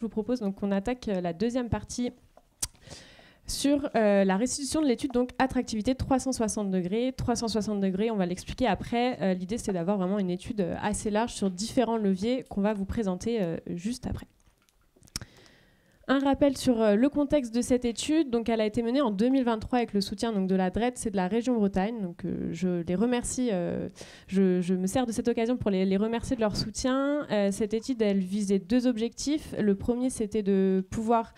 vous propose donc qu'on attaque la deuxième partie sur la restitution de l'étude, donc attractivité 360 degrés. 360 degrés, on va l'expliquer après. L'idée, c'est d'avoir vraiment une étude assez large sur différents leviers qu'on va vous présenter juste après. Un rappel sur le contexte de cette étude. Donc, elle a été menée en 2023 avec le soutien donc, de la DRED, c'est de la région Bretagne. Donc, je les remercie. Je me sers de cette occasion pour les remercier de leur soutien. Cette étude, elle visait deux objectifs. Le premier, c'était de pouvoir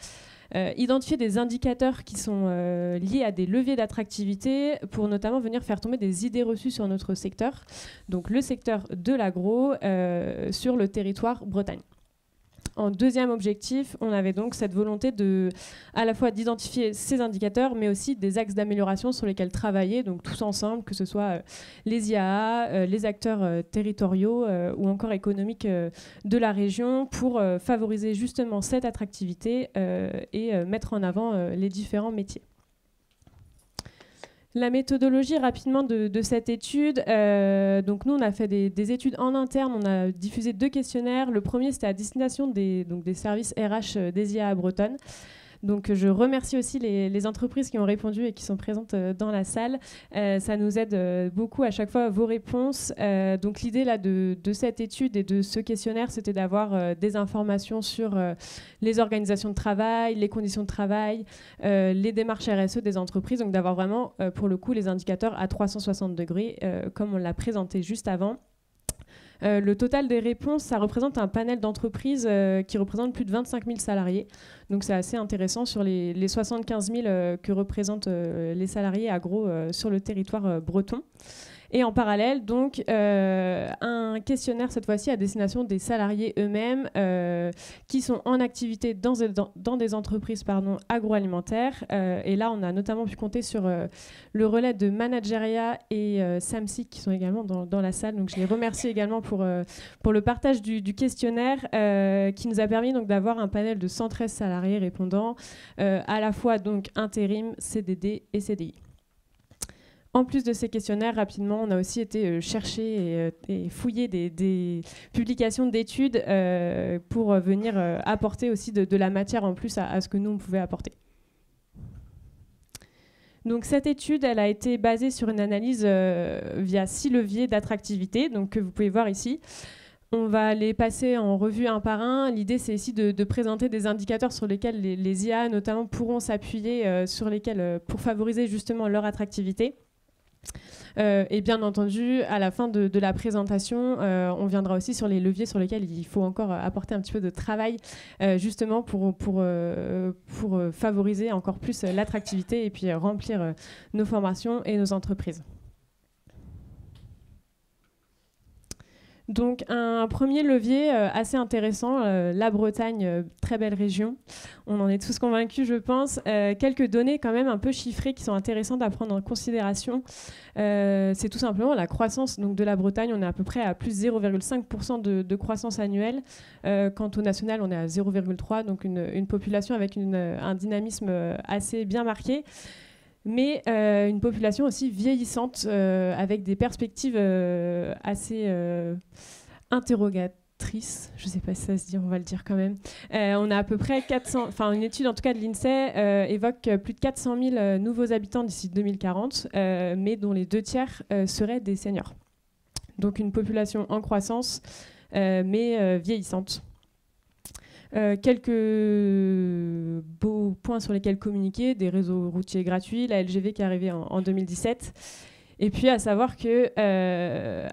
identifier des indicateurs qui sont liés à des leviers d'attractivité pour notamment venir faire tomber des idées reçues sur notre secteur, donc le secteur de l'agro sur le territoire Bretagne. En deuxième objectif, on avait donc cette volonté à la fois d'identifier ces indicateurs, mais aussi des axes d'amélioration sur lesquels travailler, donc tous ensemble, que ce soit les IAA, les acteurs territoriaux ou encore économiques de la région, pour favoriser justement cette attractivité et mettre en avant les différents métiers. La méthodologie rapidement de cette étude, donc nous on a fait des études en interne, on a diffusé 2 questionnaires. Le premier c'était à destination des services RH des IAA bretonnes. Donc je remercie aussi les entreprises qui ont répondu et qui sont présentes dans la salle. Ça nous aide beaucoup à chaque fois vos réponses. Donc l'idée là de cette étude et de ce questionnaire, c'était d'avoir des informations sur les organisations de travail, les conditions de travail, les démarches RSE des entreprises. Donc d'avoir vraiment pour le coup les indicateurs à 360 degrés comme on l'a présenté juste avant. Le total des réponses, ça représente un panel d'entreprises qui représente plus de 25 000 salariés. Donc c'est assez intéressant sur les 75 000 que représentent les salariés agro sur le territoire breton. Et en parallèle, donc, un questionnaire, cette fois-ci, à destination des salariés eux-mêmes qui sont en activité dans des entreprises agroalimentaires. Et là, on a notamment pu compter sur le relais de Manageria et Samsic qui sont également dans la salle. Donc, je les remercie également pour le partage du questionnaire qui nous a permis donc, d'avoir un panel de 113 salariés répondant à la fois donc, intérim, CDD et CDI. En plus de ces questionnaires, rapidement, on a aussi été chercher et fouiller des publications d'études pour venir apporter aussi de la matière en plus à ce que nous, on pouvait apporter. Donc, cette étude, elle a été basée sur une analyse via 6 leviers d'attractivité, donc, que vous pouvez voir ici. On va les passer en revue un par un. L'idée, c'est ici de présenter des indicateurs sur lesquels les IA, notamment, pourront s'appuyer pour favoriser justement leur attractivité. Et bien entendu, à la fin de la présentation, on viendra aussi sur les leviers sur lesquels il faut encore apporter un petit peu de travail, justement pour favoriser encore plus l'attractivité et puis remplir nos formations et nos entreprises. Donc un premier levier assez intéressant, la Bretagne, très belle région. On en est tous convaincus, je pense. Quelques données quand même un peu chiffrées qui sont intéressantes à prendre en considération. C'est tout simplement la croissance donc, de la Bretagne. On est à peu près à plus 0,5% de croissance annuelle. Quant au national, on est à 0,3%, donc une population avec un dynamisme assez bien marqué. Mais une population aussi vieillissante avec des perspectives assez interrogatrices. Je ne sais pas si ça se dit, on va le dire quand même. On a à peu près 400, enfin une étude en tout cas de l'INSEE évoque plus de 400 000 nouveaux habitants d'ici 2040, mais dont les 2/3 seraient des seniors. Donc une population en croissance, mais vieillissante. Quelques beaux points sur lesquels communiquer, des réseaux routiers gratuits, la LGV qui est arrivée en 2017. Et puis à savoir que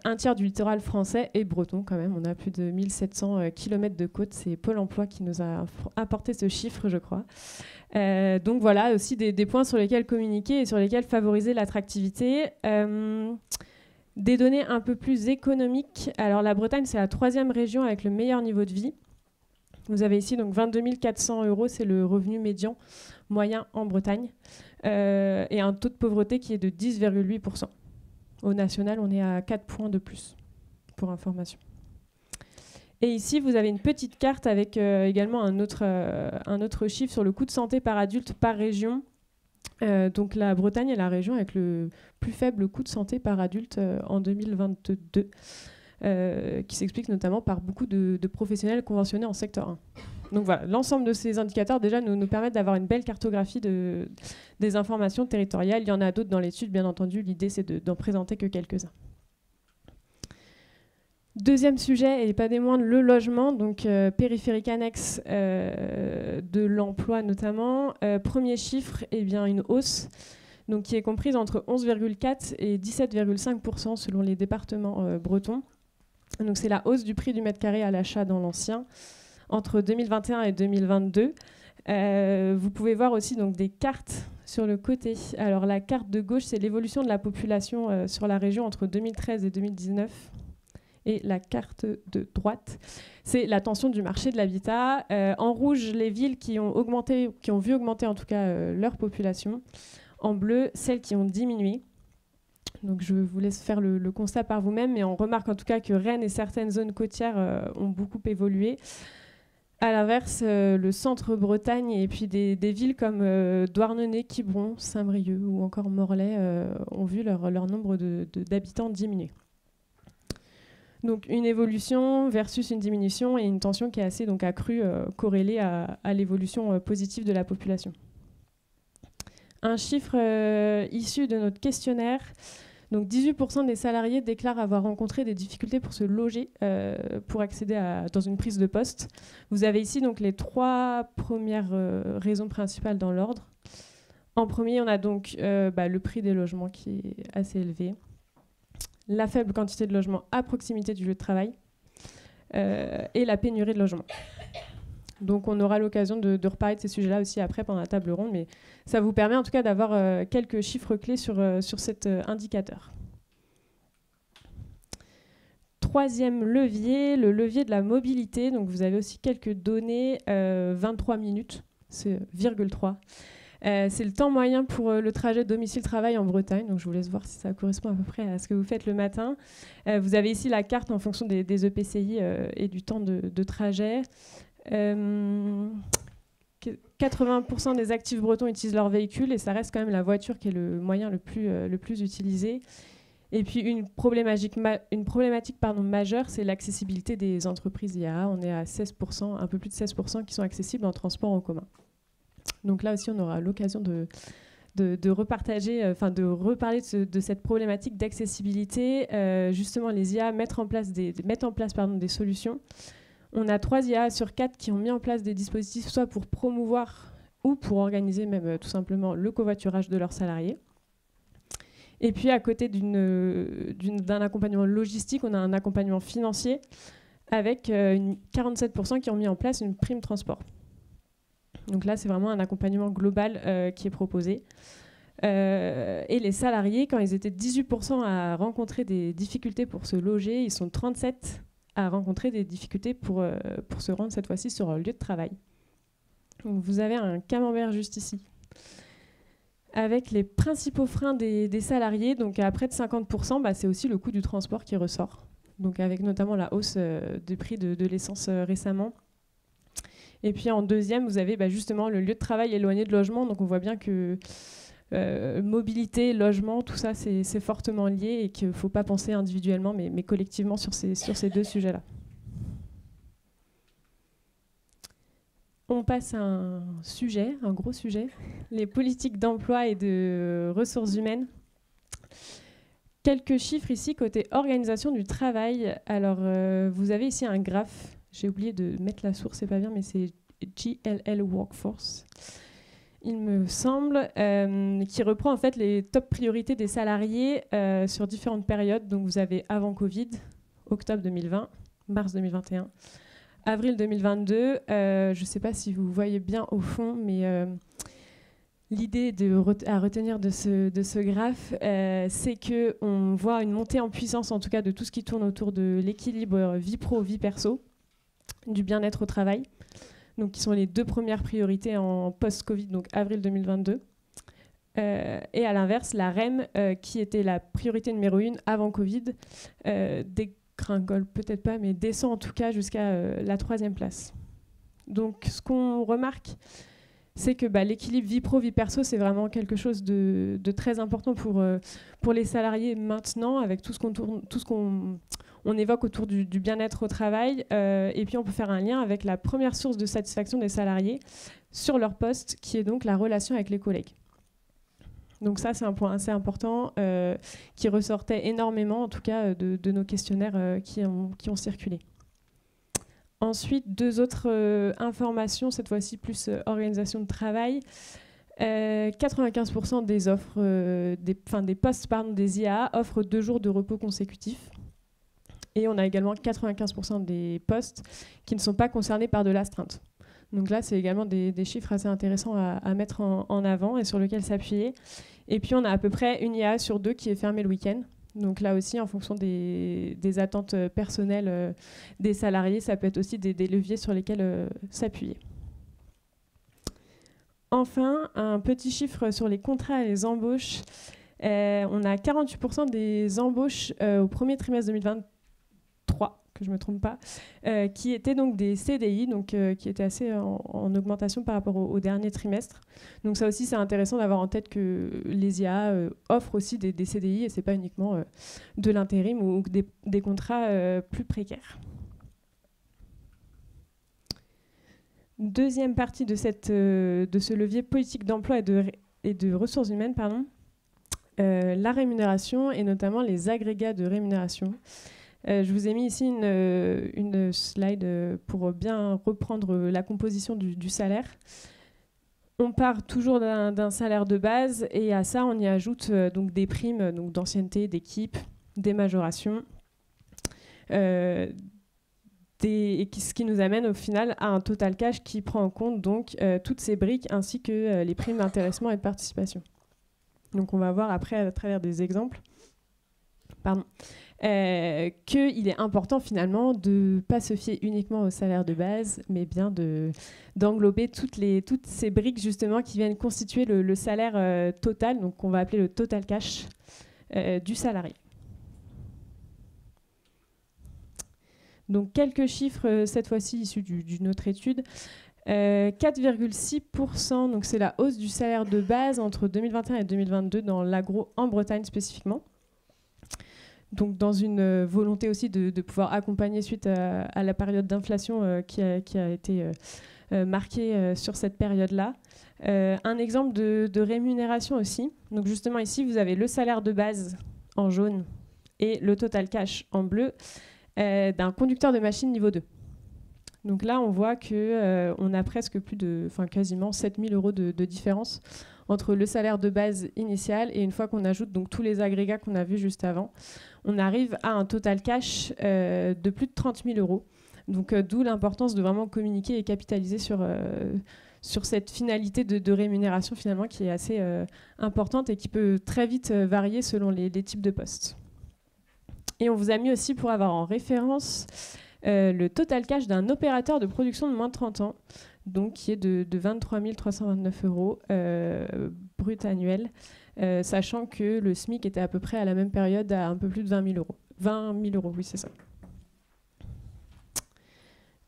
un tiers du littoral français est breton quand même. On a plus de 1700 km de côte. C'est Pôle emploi qui nous a apporté ce chiffre, je crois. Donc voilà, aussi des points sur lesquels communiquer et sur lesquels favoriser l'attractivité. Des données un peu plus économiques. Alors la Bretagne, c'est la 3e région avec le meilleur niveau de vie. Vous avez ici donc 22 400 €, c'est le revenu médian moyen en Bretagne, et un taux de pauvreté qui est de 10,8%. Au national, on est à 4 points de plus, pour information. Et ici, vous avez une petite carte avec également un autre chiffre sur le coût de santé par adulte par région. Donc la Bretagne est la région avec le plus faible coût de santé par adulte en 2022. qui s'explique notamment par beaucoup de professionnels conventionnés en secteur 1. Donc voilà, l'ensemble de ces indicateurs déjà nous permettent d'avoir une belle cartographie des informations territoriales. Il y en a d'autres dans l'étude, bien entendu. L'idée, c'est d'en présenter que quelques-uns. Deuxième sujet, et pas des moindres, le logement, donc périphérique annexe de l'emploi notamment. Premier chiffre, eh bien, une hausse donc, qui est comprise entre 11,4 et 17,5% selon les départements bretons. Donc c'est la hausse du prix du mètre carré à l'achat dans l'ancien entre 2021 et 2022. Vous pouvez voir aussi donc, des cartes sur le côté. Alors la carte de gauche, c'est l'évolution de la population sur la région entre 2013 et 2019. Et la carte de droite, c'est la tension du marché de l'habitat. En rouge, les villes qui ont vu augmenter en tout cas leur population. En bleu, celles qui ont diminué. Donc je vous laisse faire le constat par vous-même, mais on remarque en tout cas que Rennes et certaines zones côtières ont beaucoup évolué. À l'inverse, le centre-Bretagne et puis des villes comme Douarnenez, Quiberon, Saint-Brieuc ou encore Morlaix ont vu leur nombre d'habitants diminuer. Donc une évolution versus une diminution et une tension qui est assez donc, accrue, corrélée à l'évolution positive de la population. Un chiffre issu de notre questionnaire. Donc 18% des salariés déclarent avoir rencontré des difficultés pour se loger, pour accéder dans une prise de poste. Vous avez ici donc, les 3 premières raisons principales dans l'ordre. En premier, on a donc le prix des logements qui est assez élevé. La faible quantité de logements à proximité du lieu de travail et la pénurie de logements. Donc on aura l'occasion de reparler de ces sujets-là aussi après pendant la table ronde, mais ça vous permet en tout cas d'avoir quelques chiffres clés sur cet indicateur. Troisième levier, le levier de la mobilité. Donc vous avez aussi quelques données, 23 minutes, c'est 0,3. C'est le temps moyen pour le trajet domicile-travail en Bretagne. Donc je vous laisse voir si ça correspond à peu près à ce que vous faites le matin. Vous avez ici la carte en fonction des EPCI et du temps de trajet. 80% des actifs bretons utilisent leur véhicule et ça reste quand même la voiture qui est le moyen le plus utilisé. Et puis une problématique majeure, c'est l'accessibilité des entreprises IA. On est à 16%, un peu plus de 16% qui sont accessibles en transport en commun. Donc là aussi, on aura l'occasion de repartager, de reparler de cette problématique d'accessibilité. Justement, les IA mettent en place des solutions. On a 3 IA sur 4 qui ont mis en place des dispositifs soit pour promouvoir ou pour organiser même tout simplement le covoiturage de leurs salariés. Et puis à côté d'un accompagnement logistique, on a un accompagnement financier avec 47% qui ont mis en place une prime transport. Donc là, c'est vraiment un accompagnement global qui est proposé. Et les salariés, quand ils étaient 18% à rencontrer des difficultés pour se loger, ils sont 37% à rencontrer des difficultés pour se rendre cette fois-ci sur leur lieu de travail. Donc vous avez un camembert juste ici, avec les principaux freins des salariés. Donc à près de 50%, c'est aussi le coût du transport qui ressort. Donc avec notamment la hausse des prix de l'essence récemment. Et puis en deuxième, vous avez justement le lieu de travail éloigné de logement. Donc on voit bien que mobilité, logement, tout ça, c'est fortement lié et qu'il ne faut pas penser individuellement, mais collectivement sur ces 2 sujets-là. On passe à un gros sujet, les politiques d'emploi et de ressources humaines. Quelques chiffres ici côté organisation du travail. Alors, vous avez ici un graphe. J'ai oublié de mettre la source, c'est pas bien, mais c'est JLL Workforce, il me semble, qui reprend en fait les top priorités des salariés sur différentes périodes. Donc vous avez avant Covid, octobre 2020, mars 2021, avril 2022. Je ne sais pas si vous voyez bien au fond, mais l'idée à retenir de ce graphe, c'est qu'on voit une montée en puissance, en tout cas de tout ce qui tourne autour de l'équilibre vie pro, vie perso, du bien-être au travail. Donc, qui sont les 2 premières priorités en post-Covid, donc avril 2022. Et à l'inverse, la REM, qui était la priorité numéro 1 avant Covid, dégringole peut-être pas, mais descend en tout cas jusqu'à la 3e place. Donc, ce qu'on remarque, c'est que l'équilibre vie pro, vie perso, c'est vraiment quelque chose de très important pour les salariés maintenant, avec tout ce qu'on on évoque autour du bien-être au travail, et puis on peut faire un lien avec la première source de satisfaction des salariés sur leur poste, qui est donc la relation avec les collègues. Donc ça, c'est un point assez important qui ressortait énormément, en tout cas, de nos questionnaires qui ont circulé. Ensuite, 2 autres informations, cette fois-ci plus organisation de travail. 95% des offres, des postes des IAA offrent 2 jours de repos consécutifs. Et on a également 95% des postes qui ne sont pas concernés par de l'astreinte. Donc là, c'est également des chiffres assez intéressants à mettre en avant et sur lesquels s'appuyer. Et puis, on a à peu près une IAA sur 2 qui est fermée le week-end. Donc là aussi, en fonction des attentes personnelles des salariés, ça peut être aussi des leviers sur lesquels s'appuyer. Enfin, un petit chiffre sur les contrats et les embauches. On a 48% des embauches au premier trimestre 2023, que je ne me trompe pas, qui étaient donc des CDI, donc qui étaient assez en augmentation par rapport au dernier trimestre. Donc ça aussi, c'est intéressant d'avoir en tête que les IA offrent aussi des CDI et ce n'est pas uniquement de l'intérim ou des contrats plus précaires. Deuxième partie de ce levier politique d'emploi et de ressources humaines, la rémunération et notamment les agrégats de rémunération. Je vous ai mis ici une slide pour bien reprendre la composition du salaire. On part toujours d'un salaire de base et à ça, on y ajoute donc des primes d'ancienneté, d'équipe, des majorations, ce qui nous amène au final à un total cash qui prend en compte donc toutes ces briques ainsi que les primes d'intéressement et de participation. Donc on va voir après à travers des exemples qu'il est important finalement de ne pas se fier uniquement au salaire de base, mais bien d'englober toutes ces briques justement qui viennent constituer le salaire total, donc qu'on va appeler le total cash du salarié. Donc quelques chiffres cette fois-ci issus d'une autre étude. 4,6%, donc c'est la hausse du salaire de base entre 2021 et 2022 dans l'agro en Bretagne spécifiquement. Donc dans une volonté aussi de pouvoir accompagner suite à la période d'inflation qui a été marquée sur cette période-là. Un exemple de rémunération aussi. Donc justement ici, vous avez le salaire de base en jaune et le total cash en bleu d'un conducteur de machine niveau 2. Donc là, on voit qu'on a presque quasiment 7 000 € de différence entre le salaire de base initial et une fois qu'on ajoute donc tous les agrégats qu'on a vus juste avant, on arrive à un total cash de plus de 30 000 €. Donc d'où l'importance de vraiment communiquer et capitaliser sur cette finalité de rémunération finalement qui est assez importante et qui peut très vite varier selon les types de postes. Et on vous a mis aussi pour avoir en référence le total cash d'un opérateur de production de moins de 30 ans, donc qui est de 23 329 € brut annuel, sachant que le SMIC était à peu près à la même période à un peu plus de 20 000 €. 20 000 €, oui, c'est ça.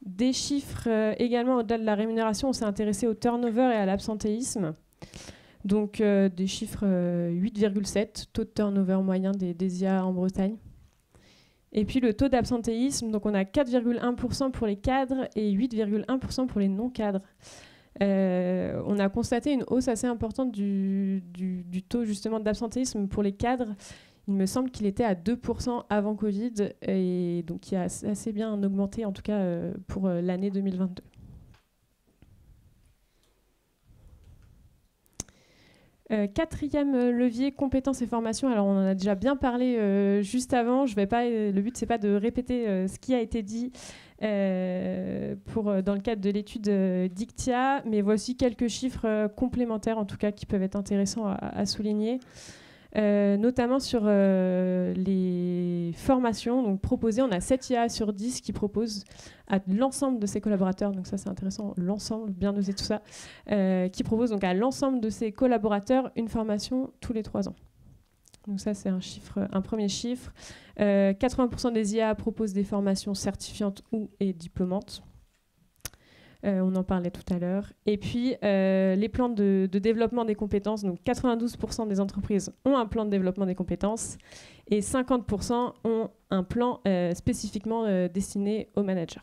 Des chiffres également au-delà de la rémunération, on s'est intéressé au turnover et à l'absentéisme. Donc des chiffres 8,7, taux de turnover moyen des IA en Bretagne. Et puis le taux d'absentéisme, donc on a 4,1% pour les cadres et 8,1% pour les non-cadres. On a constaté une hausse assez importante du taux justement d'absentéisme pour les cadres. Il me semble qu'il était à 2% avant Covid et donc il a assez bien augmenté en tout cas pour l'année 2022. Quatrième levier, compétences et formations. Alors on en a déjà bien parlé juste avant. Le but c'est pas de répéter ce qui a été dit dans le cadre de l'étude d'ICTIA, mais voici quelques chiffres complémentaires en tout cas qui peuvent être intéressants à souligner. Notamment sur les formations donc proposées. On a 7 IA sur 10 qui proposent à l'ensemble de ses collaborateurs, donc ça c'est intéressant, l'ensemble, bien noter tout ça, qui proposent donc à l'ensemble de ses collaborateurs une formation tous les 3 ans. Donc ça c'est un premier chiffre. 80% des IA proposent des formations certifiantes et diplômantes. On en parlait tout à l'heure. Et puis, les plans de développement des compétences. Donc, 92% des entreprises ont un plan de développement des compétences et 50% ont un plan spécifiquement destiné aux managers.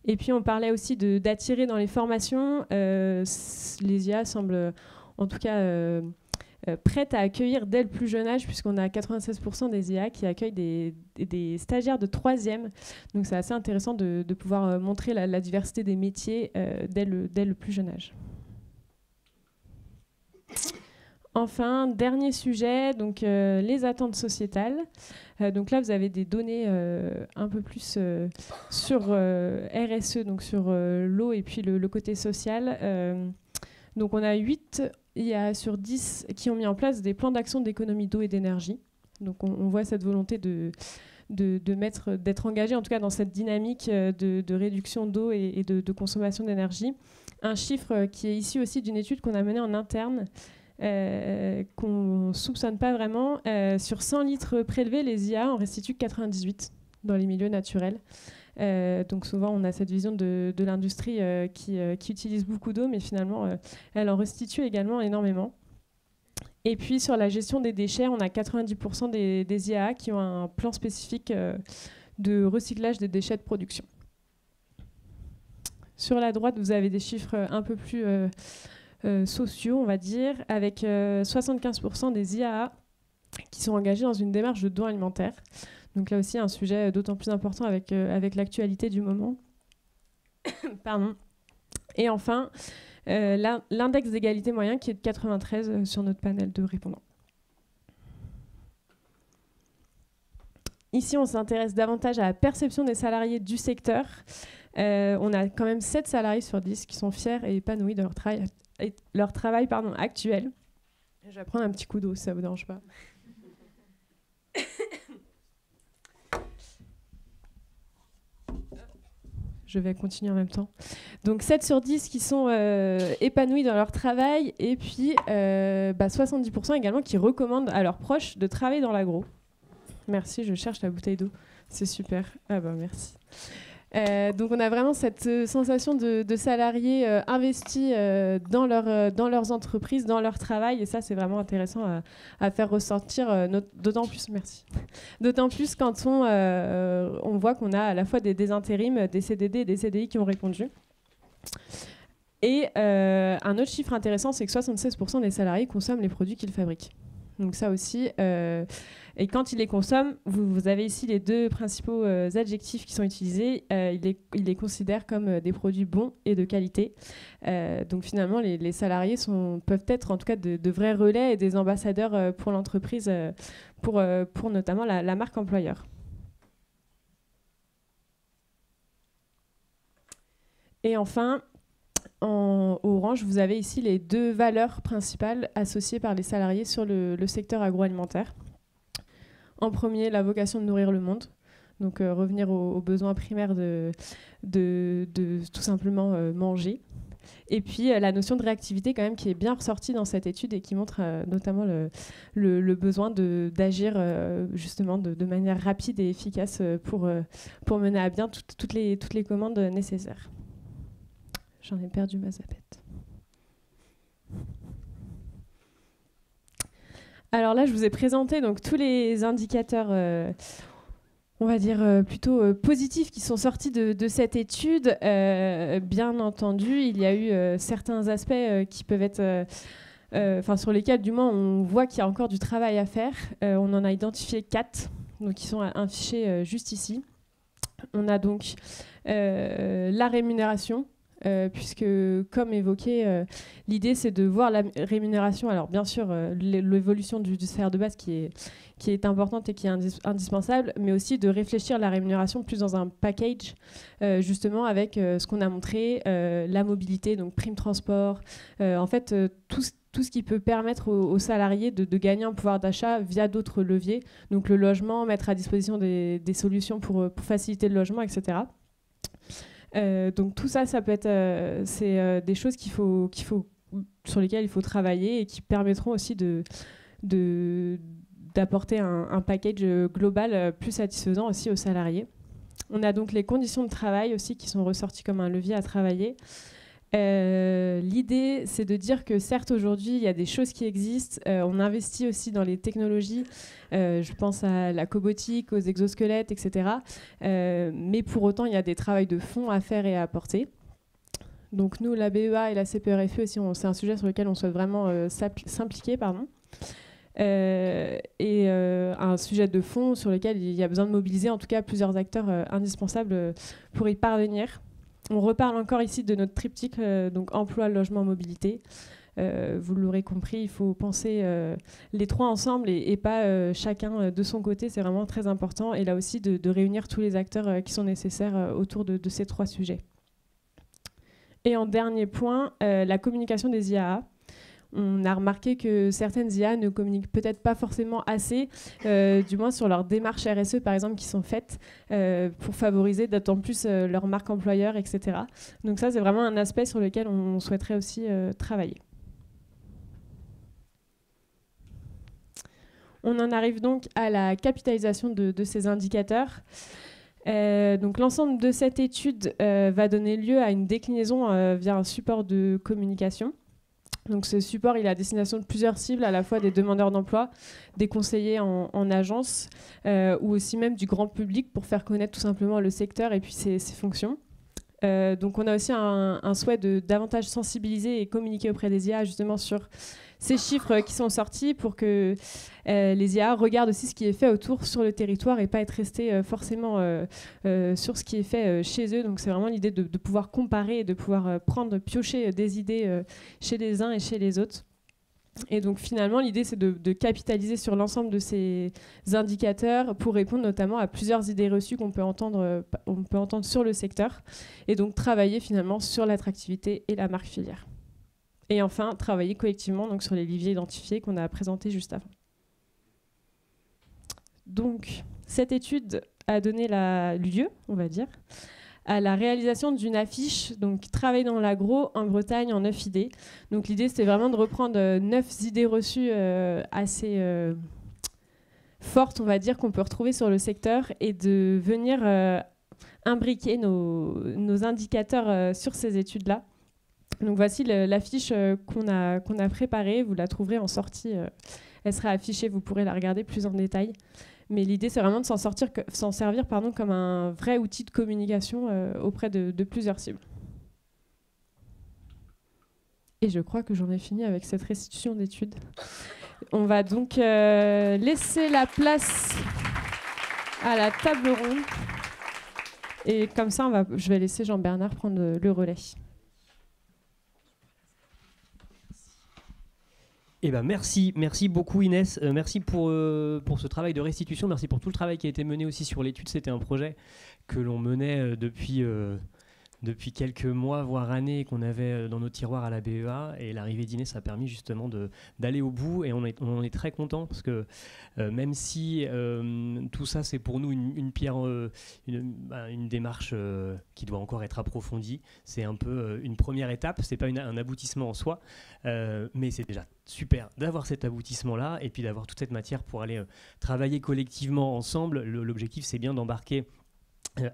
Et puis, on parlait aussi d'attirer dans les formations. Les IA semblent, en tout cas, prêtes à accueillir dès le plus jeune âge, puisqu'on a 96% des IA qui accueillent des stagiaires de 3e. Donc, c'est assez intéressant de pouvoir montrer la diversité des métiers dès le plus jeune âge. Enfin, dernier sujet, donc les attentes sociétales. Donc là, vous avez des données un peu plus sur RSE, donc sur l'eau et puis le côté social. Donc on a 8 IA sur 10 qui ont mis en place des plans d'action d'économie d'eau et d'énergie. Donc on voit cette volonté d'être engagé en tout cas dans cette dynamique de réduction d'eau et de consommation d'énergie. Un chiffre qui est issu aussi d'une étude qu'on a menée en interne, qu'on ne soupçonne pas vraiment. Sur 100 litres prélevés, les IA en restituent 98 dans les milieux naturels. Donc souvent, on a cette vision de l'industrie qui utilise beaucoup d'eau, mais finalement, elle en restitue également énormément. Et puis, sur la gestion des déchets, on a 90% des IAA qui ont un plan spécifique de recyclage des déchets de production. Sur la droite, vous avez des chiffres un peu plus sociaux, on va dire, avec 75% des IAA qui sont engagés dans une démarche de don alimentaire. Donc là aussi, un sujet d'autant plus important avec l'actualité du moment. Pardon. Et enfin, l'index d'égalité moyen qui est de 93 sur notre panel de répondants. Ici, on s'intéresse davantage à la perception des salariés du secteur. On a quand même 7 salariés sur 10 qui sont fiers et épanouis de leur travail actuel. Je vais prendre un petit coup d'eau, si ça ne vous dérange pas. Je vais continuer en même temps. Donc 7 sur 10 qui sont épanouis dans leur travail et puis 70% également qui recommandent à leurs proches de travailler dans l'agro. Merci, je cherche la bouteille d'eau. C'est super. Ah bah merci. Donc on a vraiment cette sensation de salariés investis dans leurs entreprises, dans leur travail, et ça c'est vraiment intéressant à faire ressortir, d'autant plus, merci. D'autant plus quand on voit qu'on a à la fois des intérims, des CDD et des CDI qui ont répondu. Et un autre chiffre intéressant, c'est que 76% des salariés consomment les produits qu'ils fabriquent. Donc ça aussi, et quand ils les consomment, vous avez ici les 2 principaux adjectifs qui sont utilisés. Ils les considèrent comme des produits bons et de qualité. Donc finalement, les salariés peuvent être en tout cas de vrais relais et des ambassadeurs pour l'entreprise, pour notamment la marque employeur. Et enfin, en orange, vous avez ici les 2 valeurs principales associées par les salariés sur le secteur agroalimentaire. En premier, la vocation de nourrir le monde, donc revenir aux besoins primaires de tout simplement manger. Et puis la notion de réactivité quand même qui est bien ressortie dans cette étude et qui montre notamment le besoin d'agir justement de manière rapide et efficace pour mener à bien toutes les commandes nécessaires. J'en ai perdu ma zapette. Alors là, je vous ai présenté donc tous les indicateurs, on va dire plutôt positifs qui sont sortis de cette étude. Bien entendu, il y a eu certains aspects qui peuvent être, sur lesquels du moins on voit qu'il y a encore du travail à faire. On en a identifié 4, donc qui sont affichés juste ici. On a donc la rémunération. Puisque, comme évoqué, l'idée c'est de voir la rémunération, alors bien sûr l'évolution du salaire de base qui est importante et qui est indispensable, mais aussi de réfléchir la rémunération plus dans un package, justement avec ce qu'on a montré, la mobilité, donc prime transport, en fait tout ce qui peut permettre aux salariés de gagner en pouvoir d'achat via d'autres leviers, donc le logement, mettre à disposition des solutions pour faciliter le logement, etc. Donc tout ça, ça peut être, c'est des choses sur lesquelles il faut travailler et qui permettront aussi d'apporter un package global plus satisfaisant aussi aux salariés. On a donc les conditions de travail aussi qui sont ressorties comme un levier à travailler. L'idée, c'est de dire que certes, aujourd'hui, il y a des choses qui existent. On investit aussi dans les technologies. Je pense à la cobotique, aux exosquelettes, etc. Mais pour autant, il y a des travaux de fond à faire et à apporter. Donc nous, la BEA et la CPRFE aussi, c'est un sujet sur lequel on souhaite vraiment s'impliquer, pardon. Un sujet de fond sur lequel il y a besoin de mobiliser en tout cas plusieurs acteurs indispensables pour y parvenir. On reparle encore ici de notre triptyque, donc emploi, logement, mobilité. Vous l'aurez compris, il faut penser les trois ensemble et pas chacun de son côté. C'est vraiment très important. Et là aussi, de réunir tous les acteurs qui sont nécessaires autour de ces trois sujets. Et en dernier point, la communication des IAA. On a remarqué que certaines IA ne communiquent peut-être pas forcément assez, du moins sur leurs démarches RSE, par exemple, qui sont faites pour favoriser d'autant plus leur marque employeur, etc. Donc ça, c'est vraiment un aspect sur lequel on souhaiterait aussi travailler. On en arrive donc à la capitalisation de ces indicateurs. Donc l'ensemble de cette étude va donner lieu à une déclinaison via un support de communication. Donc ce support, il est à destination de plusieurs cibles, à la fois des demandeurs d'emploi, des conseillers en agence, ou aussi même du grand public pour faire connaître tout simplement le secteur et puis ses fonctions. Donc on a aussi un souhait de davantage sensibiliser et communiquer auprès des IA justement sur ces chiffres qui sont sortis pour que les IA regardent aussi ce qui est fait autour sur le territoire et pas être restés forcément sur ce qui est fait chez eux. Donc c'est vraiment l'idée de pouvoir comparer et de pouvoir piocher des idées chez les uns et chez les autres. Et donc finalement, l'idée, c'est de capitaliser sur l'ensemble de ces indicateurs pour répondre notamment à plusieurs idées reçues qu'on peut entendre sur le secteur et donc travailler finalement sur l'attractivité et la marque filière. Et enfin, travailler collectivement donc, sur les leviers identifiés qu'on a présentés juste avant. Donc, cette étude a donné lieu, on va dire, à la réalisation d'une affiche, donc travail dans l'agro en Bretagne en 9 idées. Donc l'idée, c'était vraiment de reprendre 9 idées reçues assez fortes, on va dire, qu'on peut retrouver sur le secteur et de venir imbriquer nos indicateurs sur ces études-là. Donc voici l'affiche qu'on a préparée. Vous la trouverez en sortie. Elle sera affichée, vous pourrez la regarder plus en détail. Mais l'idée, c'est vraiment de s'en servir comme un vrai outil de communication auprès de plusieurs cibles. Et je crois que j'en ai fini avec cette restitution d'études. On va donc laisser la place à la table ronde. Et comme ça, je vais laisser Jean-Bernard prendre le relais. Eh ben merci beaucoup Inès, merci pour ce travail de restitution, merci pour tout le travail qui a été mené aussi sur l'étude. C'était un projet que l'on menait depuis quelques mois, voire années, qu'on avait dans nos tiroirs à la BEA, et l'arrivée d'Inès a permis justement d'aller au bout, et on en est très content parce que même si tout ça c'est pour nous une démarche qui doit encore être approfondie, c'est un peu une première étape, c'est pas un aboutissement en soi, mais c'est déjà super d'avoir cet aboutissement-là et puis d'avoir toute cette matière pour aller travailler collectivement ensemble. L'objectif, c'est bien d'embarquer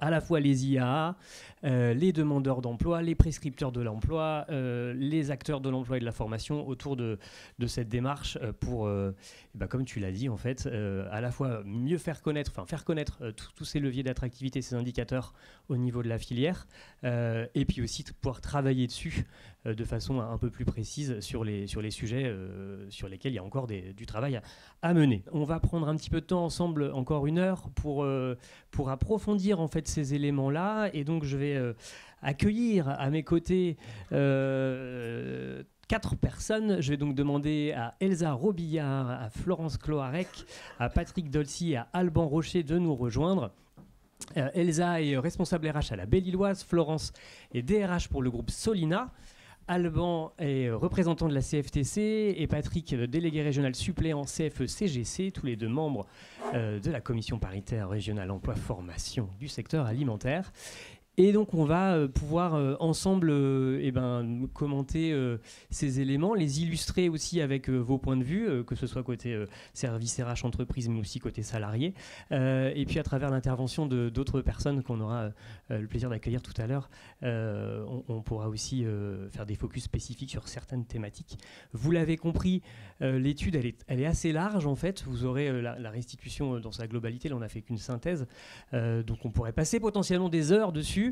à la fois les IAA, les demandeurs d'emploi, les prescripteurs de l'emploi, les acteurs de l'emploi et de la formation autour de cette démarche pour, comme tu l'as dit, en fait, à la fois mieux faire connaître tous ces leviers d'attractivité, ces indicateurs au niveau de la filière, et puis aussi pouvoir travailler dessus de façon un peu plus précise sur les sujets sur lesquels il y a encore du travail à mener. On va prendre un petit peu de temps ensemble, encore 1 heure, pour approfondir en fait ces éléments-là, et donc je vais accueillir à mes côtés 4 personnes. Je vais donc demander à Elsa Robillard, à Florence Cloarec, à Patrick Dolcy et à Alban Rocher de nous rejoindre. Elsa est responsable RH à la Belle-Illoise, Florence est DRH pour le groupe Solina, Alban est représentant de la CFTC et Patrick, délégué régional suppléant CFE-CGC, tous les 2 membres de la commission paritaire régionale emploi-formation du secteur alimentaire. Et donc on va pouvoir ensemble commenter ces éléments, les illustrer aussi avec vos points de vue, que ce soit côté service RH entreprise, mais aussi côté salarié. Et puis à travers l'intervention d'autres personnes qu'on aura le plaisir d'accueillir tout à l'heure, on pourra aussi faire des focus spécifiques sur certaines thématiques. Vous l'avez compris, l'étude elle est assez large en fait. Vous aurez la restitution dans sa globalité. Là on n'a fait qu'une synthèse, donc on pourrait passer potentiellement des heures dessus.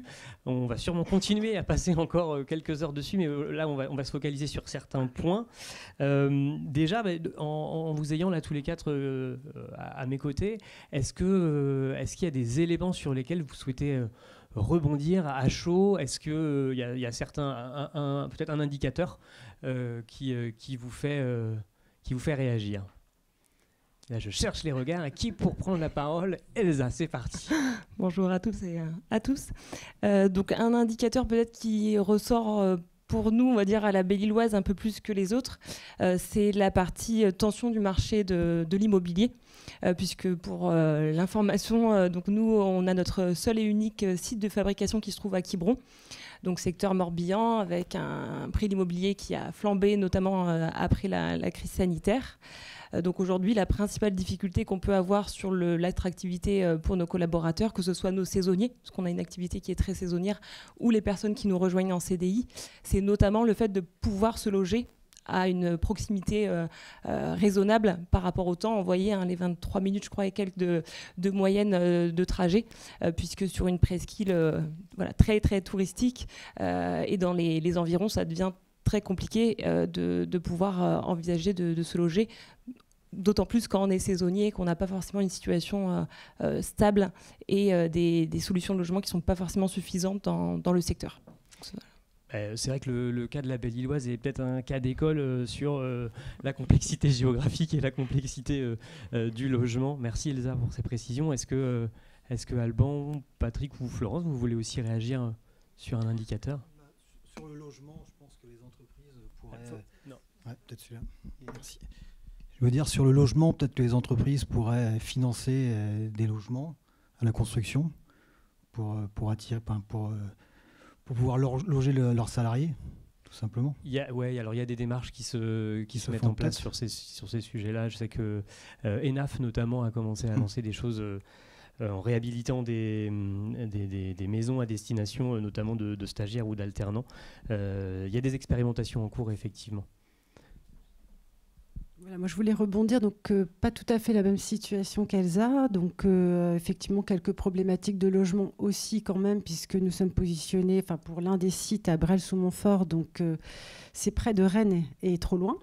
On va sûrement continuer à passer encore quelques heures dessus, mais là on va se focaliser sur certains points. Déjà, en vous ayant là tous les quatre à mes côtés, est-ce qu'il y a des éléments sur lesquels vous souhaitez rebondir à chaud? Est-ce qu'il y a certains, peut-être un indicateur qui vous fait réagir? Là, je cherche les regards. À qui pour prendre la parole? Elsa, c'est parti. Bonjour à tous et à tous. Donc un indicateur peut-être qui ressort pour nous, on va dire à la Belle-Îloise un peu plus que les autres, c'est la partie tension du marché de l'immobilier. Puisque pour l'information, donc nous, on a notre seul et unique site de fabrication qui se trouve à Quiberon, donc secteur Morbihan, avec un prix de l'immobilier qui a flambé, notamment après la crise sanitaire. Donc aujourd'hui, la principale difficulté qu'on peut avoir sur l'attractivité pour nos collaborateurs, que ce soit nos saisonniers, parce qu'on a une activité qui est très saisonnière, ou les personnes qui nous rejoignent en CDI, c'est notamment le fait de pouvoir se loger à une proximité raisonnable par rapport au temps. On voyait les 23 minutes, je crois, et quelques de moyenne de trajet, puisque sur une presqu'île très, très touristique et dans les environs, ça devient très compliqué de pouvoir envisager de se loger, d'autant plus quand on est saisonnier, qu'on n'a pas forcément une situation stable et des solutions de logement qui ne sont pas forcément suffisantes dans le secteur. C'est vrai que le cas de la Belle-Îloise est peut-être un cas d'école sur la complexité géographique et la complexité du logement. Merci Elsa pour ces précisions. Est-ce que Alban, Patrick ou Florence, vous voulez aussi réagir sur un indicateur? Sur le logement, je pense que les entreprises pourraient... Non. Ouais, peut-être celui-là. Merci. Je veux dire, sur le logement, peut-être que les entreprises pourraient financer des logements à la construction pour pouvoir loger leurs salariés, tout simplement. Alors il y a des démarches qui se mettent en place sur ces sujets-là. Je sais que ENAF notamment a commencé à lancer des choses en réhabilitant des maisons à destination notamment de stagiaires ou d'alternants. Il y a des expérimentations en cours, effectivement. Voilà, moi je voulais rebondir, donc pas tout à fait la même situation qu'Elsa, donc effectivement quelques problématiques de logement aussi quand même, puisque nous sommes positionnés pour l'un des sites à Bresles-sous-Montfort, donc c'est près de Rennes et trop loin.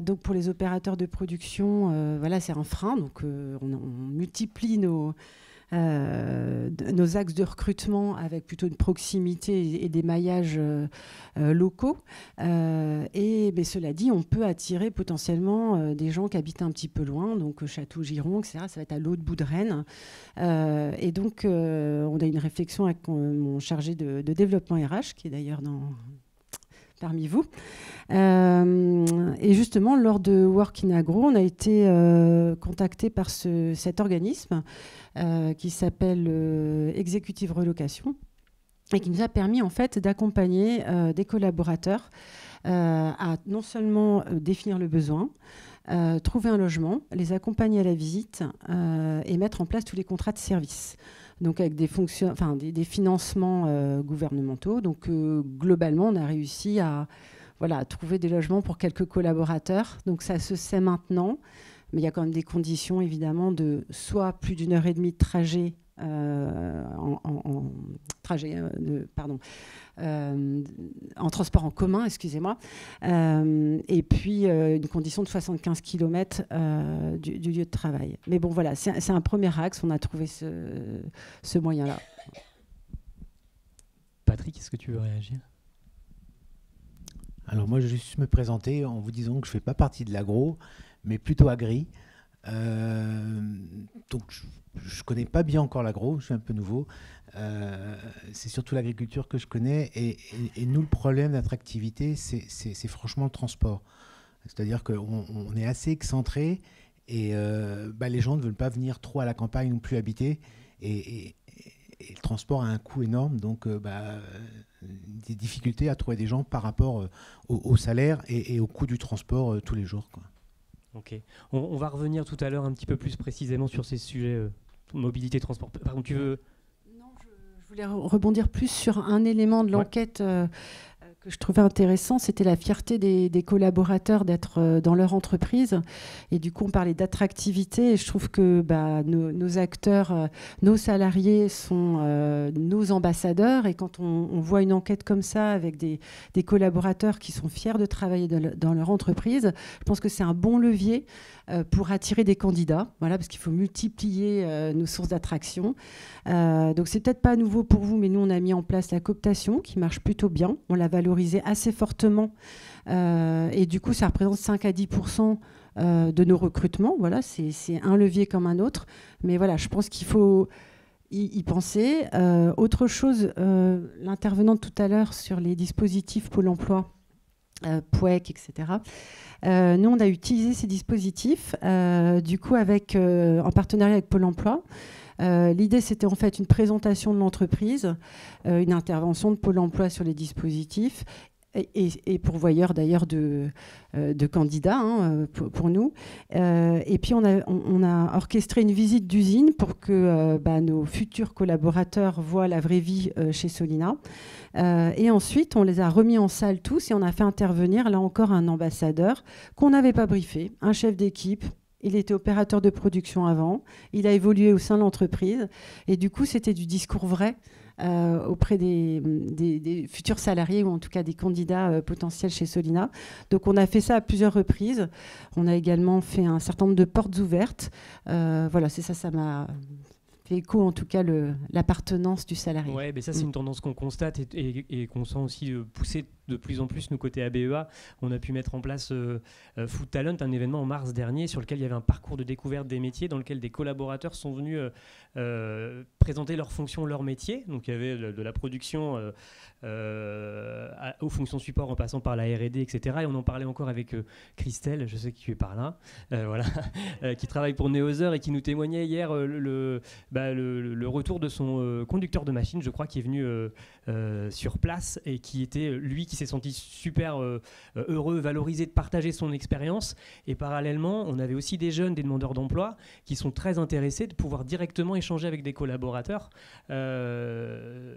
Donc pour les opérateurs de production, c'est un frein, donc on multiplie nos axes de recrutement avec plutôt une proximité et des maillages locaux. Mais cela dit, on peut attirer potentiellement des gens qui habitent un petit peu loin, donc Château-Giron, etc. Ça va être à l'autre bout de Rennes. Et donc, on a une réflexion avec mon chargé de développement RH, qui est d'ailleurs parmi vous. Et justement, lors de Work in Agro, on a été contacté par cet organisme qui s'appelle Executive Relocation et qui nous a permis en fait d'accompagner des collaborateurs à non seulement définir le besoin, trouver un logement, les accompagner à la visite et mettre en place tous les contrats de service. Donc avec des financements gouvernementaux. Donc globalement, on a réussi à trouver des logements pour quelques collaborateurs. Donc ça se sait maintenant, mais il y a quand même des conditions évidemment de soit plus d'1 heure et demie de trajet en transport en commun, excusez-moi, et puis une condition de 75 km du lieu de travail. Mais bon, voilà, c'est un premier axe, on a trouvé ce moyen-là. Patrick, est-ce que tu veux réagir? Alors moi, je vais juste me présenter en vous disant que je ne fais pas partie de l'agro, mais plutôt agri. Donc je connais pas bien encore l'agro, je suis un peu nouveau. C'est surtout l'agriculture que je connais et nous le problème d'attractivité c'est franchement le transport. C'est-à-dire qu'on est assez excentré et les gens ne veulent pas venir trop à la campagne non plus habiter et Et le transport a un coût énorme, donc des difficultés à trouver des gens par rapport au salaire et au coût du transport tous les jours, quoi. Ok. On va revenir tout à l'heure un petit peu plus précisément sur ces sujets mobilité, transport. Par contre, tu veux... Non, je voulais rebondir plus sur un élément de l'enquête que je trouvais intéressant, c'était la fierté des collaborateurs d'être dans leur entreprise. Et du coup, on parlait d'attractivité. Et je trouve que nos acteurs, nos salariés sont nos ambassadeurs. Et quand on voit une enquête comme ça avec des collaborateurs qui sont fiers de travailler dans leur entreprise, je pense que c'est un bon levier pour attirer des candidats. Voilà, parce qu'il faut multiplier nos sources d'attraction. Donc, c'est peut-être pas nouveau pour vous, mais nous, on a mis en place la cooptation qui marche plutôt bien. On l'a valorisé assez fortement et du coup ça représente 5 à 10% de nos recrutements. Voilà, c'est un levier comme un autre, mais voilà, je pense qu'il faut y penser. Autre chose, l'intervenante tout à l'heure sur les dispositifs Pôle emploi, POEC, etc. Nous, on a utilisé ces dispositifs du coup en partenariat avec Pôle emploi. L'idée, c'était en fait une présentation de l'entreprise, une intervention de Pôle emploi sur les dispositifs et pourvoyeur d'ailleurs de candidats pour nous. Et puis, on a orchestré une visite d'usine pour que nos futurs collaborateurs voient la vraie vie chez Solina. Et ensuite, on les a remis en salle tous et on a fait intervenir, là encore, un ambassadeur qu'on n'avait pas briefé, un chef d'équipe. Il était opérateur de production avant, il a évolué au sein de l'entreprise et du coup c'était du discours vrai auprès des futurs salariés ou en tout cas des candidats potentiels chez Solina. Donc on a fait ça à plusieurs reprises. On a également fait un certain nombre de portes ouvertes. Voilà, c'est ça m'a fait écho en tout cas l'appartenance du salarié. Ouais, mais ça c'est une tendance qu'on constate et qu'on sent aussi pousser de plus en plus, nous, côté ABEA. On a pu mettre en place Food Talent, un événement en mars dernier sur lequel il y avait un parcours de découverte des métiers dans lequel des collaborateurs sont venus présenter leurs fonctions, leurs métiers. Donc il y avait de la production aux fonctions support en passant par la R&D, etc. Et on en parlait encore avec Christelle, je sais que tu es par là, voilà, qui travaille pour Neozer et qui nous témoignait hier le retour de son conducteur de machine, je crois, qui est venu sur place et qui était lui qui s'est senti super heureux, valorisé de partager son expérience. Et parallèlement, on avait aussi des jeunes, des demandeurs d'emploi qui sont très intéressés de pouvoir directement échanger avec des collaborateurs. Voilà,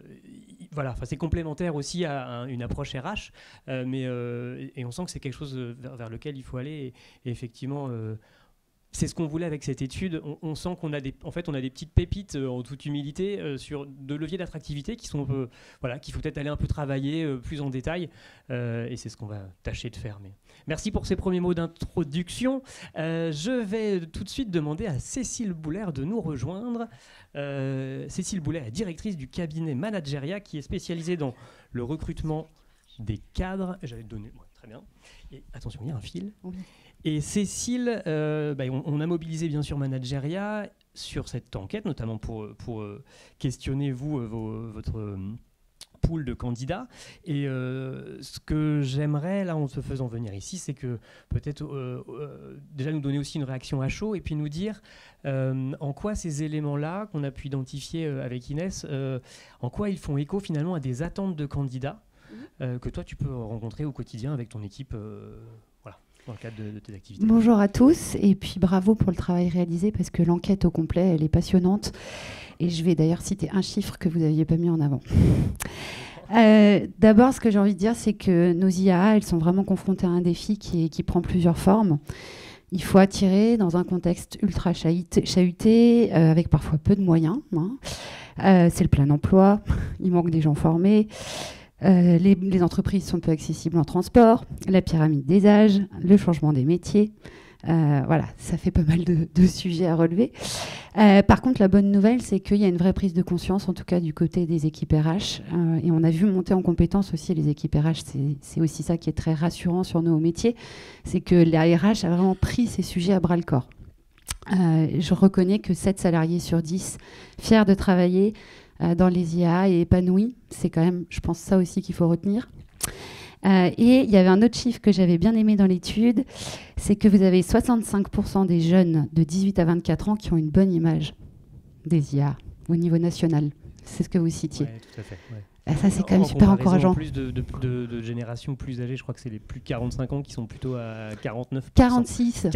c'est complémentaire aussi à une approche RH, et on sent que c'est quelque chose vers lequel il faut aller. Et effectivement, c'est ce qu'on voulait avec cette étude. On sent qu'on a des petites pépites, en toute humilité, sur de leviers d'attractivité qui sont qu'il faut peut-être aller un peu travailler plus en détail. Et c'est ce qu'on va tâcher de faire. Mais merci pour ces premiers mots d'introduction. Je vais tout de suite demander à Cécile Bouler de nous rejoindre. Cécile Bouler est directrice du cabinet Manageria qui est spécialisée dans le recrutement des cadres. J'avais donné, très bien. Et attention, il y a un fil. Oui. Et Cécile, on a mobilisé bien sûr Manageria sur cette enquête, notamment pour questionner votre pool de candidats. Et ce que j'aimerais, là, en te faisant venir ici, c'est que peut-être déjà nous donner aussi une réaction à chaud et puis nous dire en quoi ces éléments-là qu'on a pu identifier avec Inès, en quoi ils font écho finalement à des attentes de candidats que toi tu peux rencontrer au quotidien avec ton équipe. Dans le cadre de tes activités. Bonjour à tous et puis bravo pour le travail réalisé parce que l'enquête au complet, elle est passionnante et je vais d'ailleurs citer un chiffre que vous n'aviez pas mis en avant. D'abord, ce que j'ai envie de dire, c'est que nos IAA, elles sont vraiment confrontées à un défi qui prend plusieurs formes. Il faut attirer dans un contexte ultra chahuté, avec parfois peu de moyens. C'est le plein emploi, il manque des gens formés. Les entreprises sont peu accessibles en transport, la pyramide des âges, le changement des métiers. Voilà, ça fait pas mal de sujets à relever. Par contre, la bonne nouvelle, c'est qu'il y a une vraie prise de conscience, en tout cas du côté des équipes RH. Et on a vu monter en compétence aussi les équipes RH. C'est aussi ça qui est très rassurant sur nos métiers. C'est que la RH a vraiment pris ces sujets à bras-le-corps. Je reconnais que 7 salariés sur 10 fiers de travailler dans les IA et épanouis. C'est quand même, je pense, ça aussi qu'il faut retenir. Et il y avait un autre chiffre que j'avais bien aimé dans l'étude, c'est que vous avez 65% des jeunes de 18 à 24 ans qui ont une bonne image des IA au niveau national. C'est ce que vous citiez. Ouais, tout à fait. Ouais. Ah, ça, c'est quand même super encourageant. En plus de générations plus âgées, je crois que c'est les plus 45 ans qui sont plutôt à 49%. 46. 46%.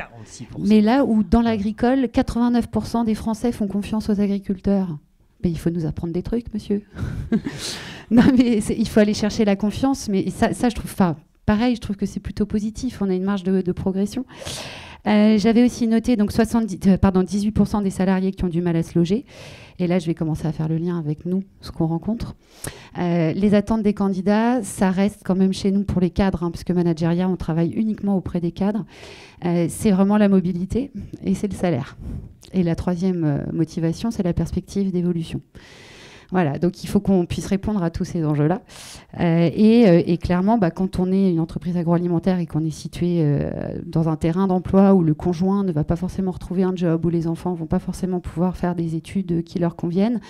Mais là où, dans l'agricole, 89% des Français font confiance aux agriculteurs. Mais il faut nous apprendre des trucs, monsieur. Non, mais il faut aller chercher la confiance. Mais ça je trouve... Pareil, je trouve que c'est plutôt positif. On a une marge de progression. J'avais aussi noté donc 18% des salariés qui ont du mal à se loger. Et là, je vais commencer à faire le lien avec nous, ce qu'on rencontre. Les attentes des candidats, ça reste quand même chez nous pour les cadres, hein, parce que Manageria, on travaille uniquement auprès des cadres. C'est vraiment la mobilité et c'est le salaire. Et la troisième motivation, c'est la perspective d'évolution. Voilà, donc il faut qu'on puisse répondre à tous ces enjeux-là. Et clairement, quand on est une entreprise agroalimentaire et qu'on est situé dans un terrain d'emploi où le conjoint ne va pas forcément retrouver un job, où les enfants ne vont pas forcément pouvoir faire des études qui leur conviennent,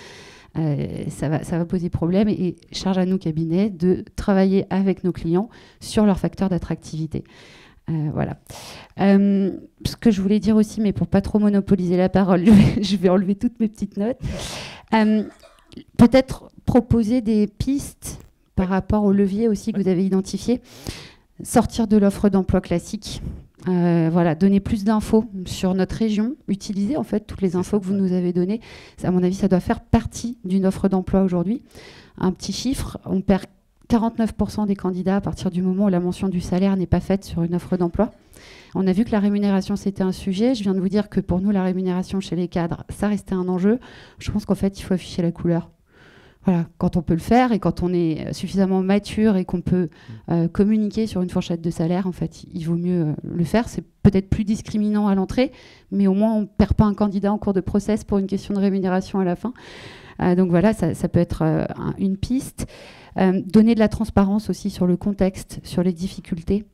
ça va poser problème. Et charge à nous, cabinet, de travailler avec nos clients sur leurs facteurs d'attractivité. Voilà. Ce que je voulais dire aussi, mais pour pas trop monopoliser la parole, je vais enlever toutes mes petites notes. Peut-être proposer des pistes par rapport au levier aussi que vous avez identifié. Sortir de l'offre d'emploi classique. Voilà, donner plus d'infos sur notre région. Utiliser en fait toutes les infos que vous nous avez données. À mon avis, ça doit faire partie d'une offre d'emploi aujourd'hui. Un petit chiffre, on perd 49% des candidats à partir du moment où la mention du salaire n'est pas faite sur une offre d'emploi. On a vu que la rémunération, c'était un sujet. Je viens de vous dire que pour nous, la rémunération chez les cadres, ça restait un enjeu. Je pense qu'en fait, il faut afficher la couleur. Voilà, quand on peut le faire et quand on est suffisamment mature et qu'on peut communiquer sur une fourchette de salaire, en fait, il vaut mieux le faire. C'est peut-être plus discriminant à l'entrée, mais au moins, on ne perd pas un candidat en cours de process pour une question de rémunération à la fin. Donc voilà, ça peut être une piste. Donner de la transparence aussi sur le contexte, sur les difficultés.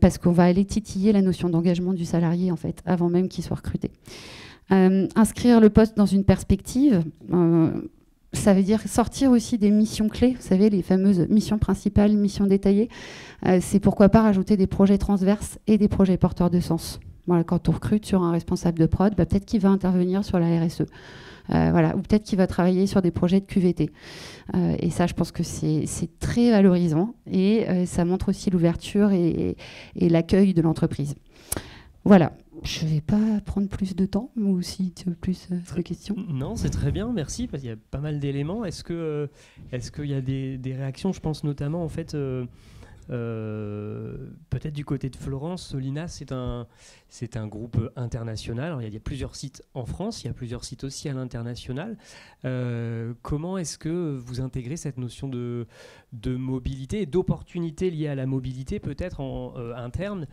Parce qu'on va aller titiller la notion d'engagement du salarié, en fait, avant même qu'il soit recruté. Inscrire le poste dans une perspective, ça veut dire sortir aussi des missions clés, vous savez, les fameuses missions principales, missions détaillées. C'est pourquoi pas rajouter des projets transverses et des projets porteurs de sens. Voilà, quand on recrute sur un responsable de prod, peut-être qu'il va intervenir sur la RSE. Voilà, ou peut-être qu'il va travailler sur des projets de QVT. Et ça, je pense que c'est très valorisant et ça montre aussi l'ouverture et l'accueil de l'entreprise. Voilà, je ne vais pas prendre plus de temps, ou si tu veux plus de questions. Non, c'est très bien, merci, parce qu'il y a pas mal d'éléments. Est-ce qu'il y a des réactions, je pense notamment en fait... peut-être du côté de Florence, Solina, c'est un groupe international. Alors, il y a plusieurs sites en France, il y a plusieurs sites aussi à l'international. Comment est-ce que vous intégrez cette notion de mobilité et d'opportunité liée à la mobilité, peut-être en interne,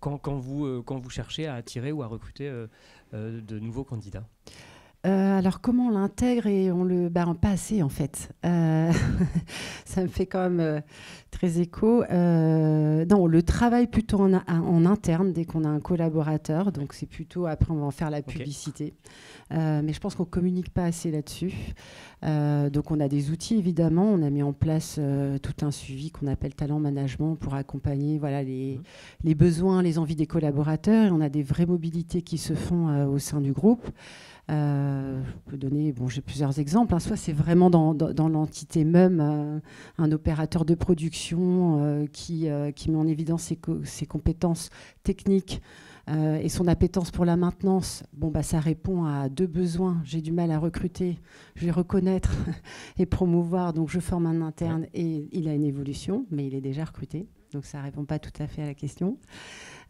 quand vous cherchez à attirer ou à recruter de nouveaux candidats ? Alors comment on l'intègre et on le pas assez en fait. Ça me fait quand même très écho. Non, on le travaille plutôt en interne dès qu'on a un collaborateur. Donc c'est plutôt après on va en faire la publicité. Mais je pense qu'on communique pas assez là-dessus. Donc on a des outils évidemment. On a mis en place tout un suivi qu'on appelle talent management pour accompagner les besoins, les envies des collaborateurs. Et on a des vraies mobilités qui se font au sein du groupe. Je peux donner, j'ai plusieurs exemples. Soit c'est vraiment dans l'entité même, un opérateur de production qui met en évidence ses compétences techniques et son appétence pour la maintenance. Ça répond à deux besoins. J'ai du mal à recruter, je vais reconnaître et promouvoir. Donc je forme un interne et il a une évolution, mais il est déjà recruté. Donc ça ne répond pas tout à fait à la question.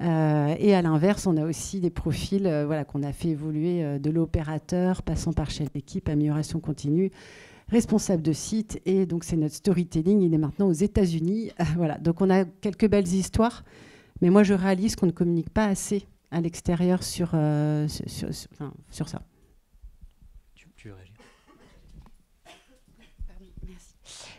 Et à l'inverse, on a aussi des profils qu'on a fait évoluer de l'opérateur, passant par chef d'équipe, amélioration continue, responsable de site. Et donc, c'est notre storytelling. Il est maintenant aux États-Unis. Voilà. Donc, on a quelques belles histoires. Mais moi, je réalise qu'on ne communique pas assez à l'extérieur sur ça. Tu veux réagir ? Pardon, merci.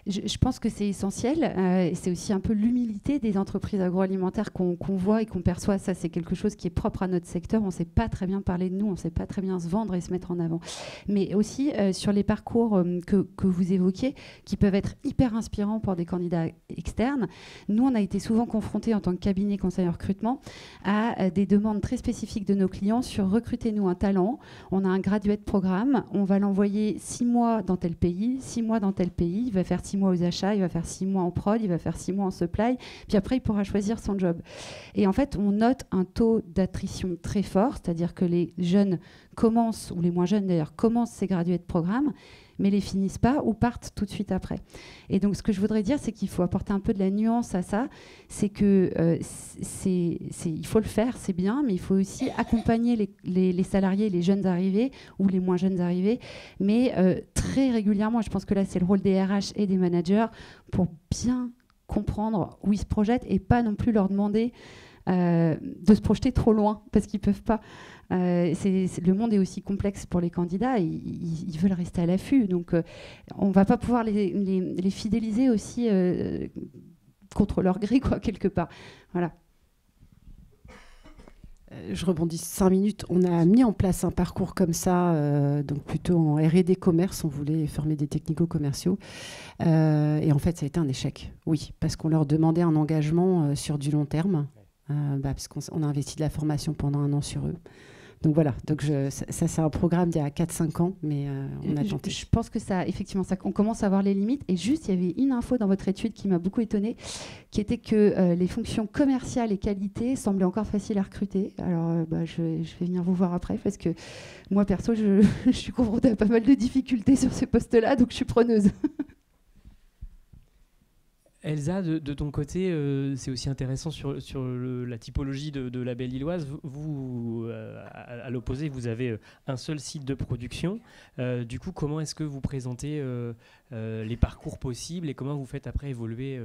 Je pense que c'est essentiel. Et c'est aussi un peu l'humilité des entreprises agroalimentaires qu'on voit et qu'on perçoit. Ça, c'est quelque chose qui est propre à notre secteur. On ne sait pas très bien parler de nous, on ne sait pas très bien se vendre et se mettre en avant. Mais aussi sur les parcours que vous évoquiez, qui peuvent être hyper inspirants pour des candidats externes. Nous, on a été souvent confrontés en tant que cabinet conseiller en recrutement à des demandes très spécifiques de nos clients sur recrutez-nous un talent. On a un graduate programme, on va l'envoyer 6 mois dans tel pays, 6 mois dans tel pays, il va faire 6 mois aux achats, il va faire 6 mois en prod, il va faire 6 mois en supply, puis après il pourra choisir son job. Et en fait, on note un taux d'attrition très fort, c'est-à-dire que les jeunes commencent, ou les moins jeunes d'ailleurs, commencent ces graduate programmes, mais les finissent pas ou partent tout de suite après. Et donc, ce que je voudrais dire, c'est qu'il faut apporter un peu de la nuance à ça. C'est que il faut le faire, c'est bien, mais il faut aussi accompagner les salariés, les jeunes arrivés ou les moins jeunes arrivés. Mais très régulièrement, je pense que là, c'est le rôle des RH et des managers pour bien comprendre où ils se projettent et pas non plus leur demander de se projeter trop loin parce qu'ils peuvent pas. Le monde est aussi complexe pour les candidats, ils veulent rester à l'affût, donc on ne va pas pouvoir les fidéliser aussi contre leur gré, quoi, quelque part. Voilà. Je rebondis 5 minutes. On a mis en place un parcours comme ça, donc plutôt en R&D commerce. On voulait former des technico-commerciaux. Et en fait, ça a été un échec. Oui, parce qu'on leur demandait un engagement sur du long terme, parce qu'on a investi de la formation pendant 1 an sur eux. Donc voilà, donc ça c'est un programme d'il y a 4-5 ans, mais on a tenté. Je pense que ça, effectivement, on commence à voir les limites. Et juste, il y avait une info dans votre étude qui m'a beaucoup étonnée, qui était que les fonctions commerciales et qualité semblaient encore faciles à recruter. Alors, je vais venir vous voir après, parce que moi, perso, je suis confrontée à pas mal de difficultés sur ces postes-là, donc je suis preneuse. Elsa, de ton côté, c'est aussi intéressant sur la typologie de la Belle Illoise. Vous, à l'opposé, vous avez un seul site de production. Du coup, comment est-ce que vous présentez les parcours possibles et comment vous faites après évoluer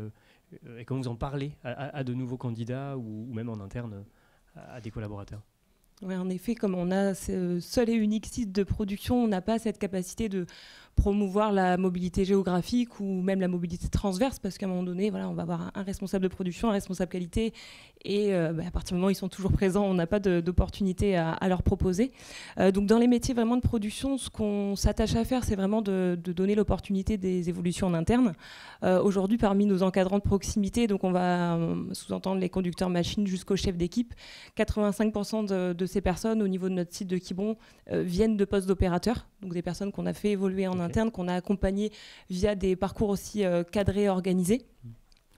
et comment vous en parlez à de nouveaux candidats ou même en interne à des collaborateurs ? Oui, en effet, comme on a ce seul et unique site de production, on n'a pas cette capacité de promouvoir la mobilité géographique ou même la mobilité transverse, parce qu'à un moment donné, voilà, on va avoir un responsable de production, un responsable qualité, et à partir du moment où ils sont toujours présents, on n'a pas d'opportunité à leur proposer. Donc dans les métiers vraiment de production, ce qu'on s'attache à faire, c'est vraiment de donner l'opportunité des évolutions en interne. Aujourd'hui, parmi nos encadrants de proximité, donc on va sous-entendre les conducteurs machines jusqu'au chef d'équipe, 85% de ces personnes au niveau de notre site de Quiberon viennent de postes d'opérateurs, donc des personnes qu'on a fait évoluer en interne, qu'on a accompagnées via des parcours aussi cadrés, organisés.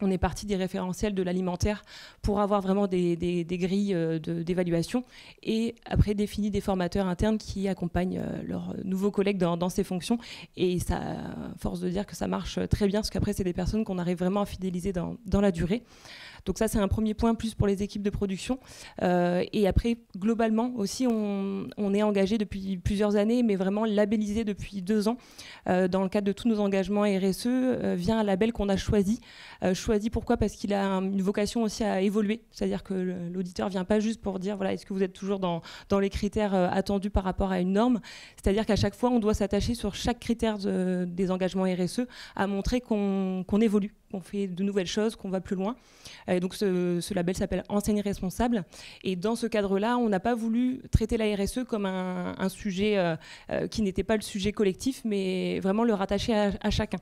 On est parti des référentiels de l'alimentaire pour avoir vraiment des grilles d'évaluation et après défini des formateurs internes qui accompagnent leurs nouveaux collègues dans ces fonctions. Et ça, force de dire que ça marche très bien parce qu'après, c'est des personnes qu'on arrive vraiment à fidéliser dans la durée. Donc ça, c'est un premier point plus pour les équipes de production. Et après, globalement aussi, on est engagé depuis plusieurs années, mais vraiment labellisé depuis 2 ans. Dans le cadre de tous nos engagements RSE, vient un label qu'on a choisi. Choisi pourquoi ? Parce qu'il a une vocation aussi à évoluer. C'est-à-dire que l'auditeur ne vient pas juste pour dire voilà, est-ce que vous êtes toujours dans les critères attendus par rapport à une norme ? C'est-à-dire qu'à chaque fois, on doit s'attacher sur chaque critère des engagements RSE à montrer qu'on évolue, qu'on fait de nouvelles choses, qu'on va plus loin. Et donc ce label s'appelle Enseigne responsable. Et dans ce cadre-là, on n'a pas voulu traiter la RSE comme un sujet qui n'était pas le sujet collectif, mais vraiment le rattacher à chacun.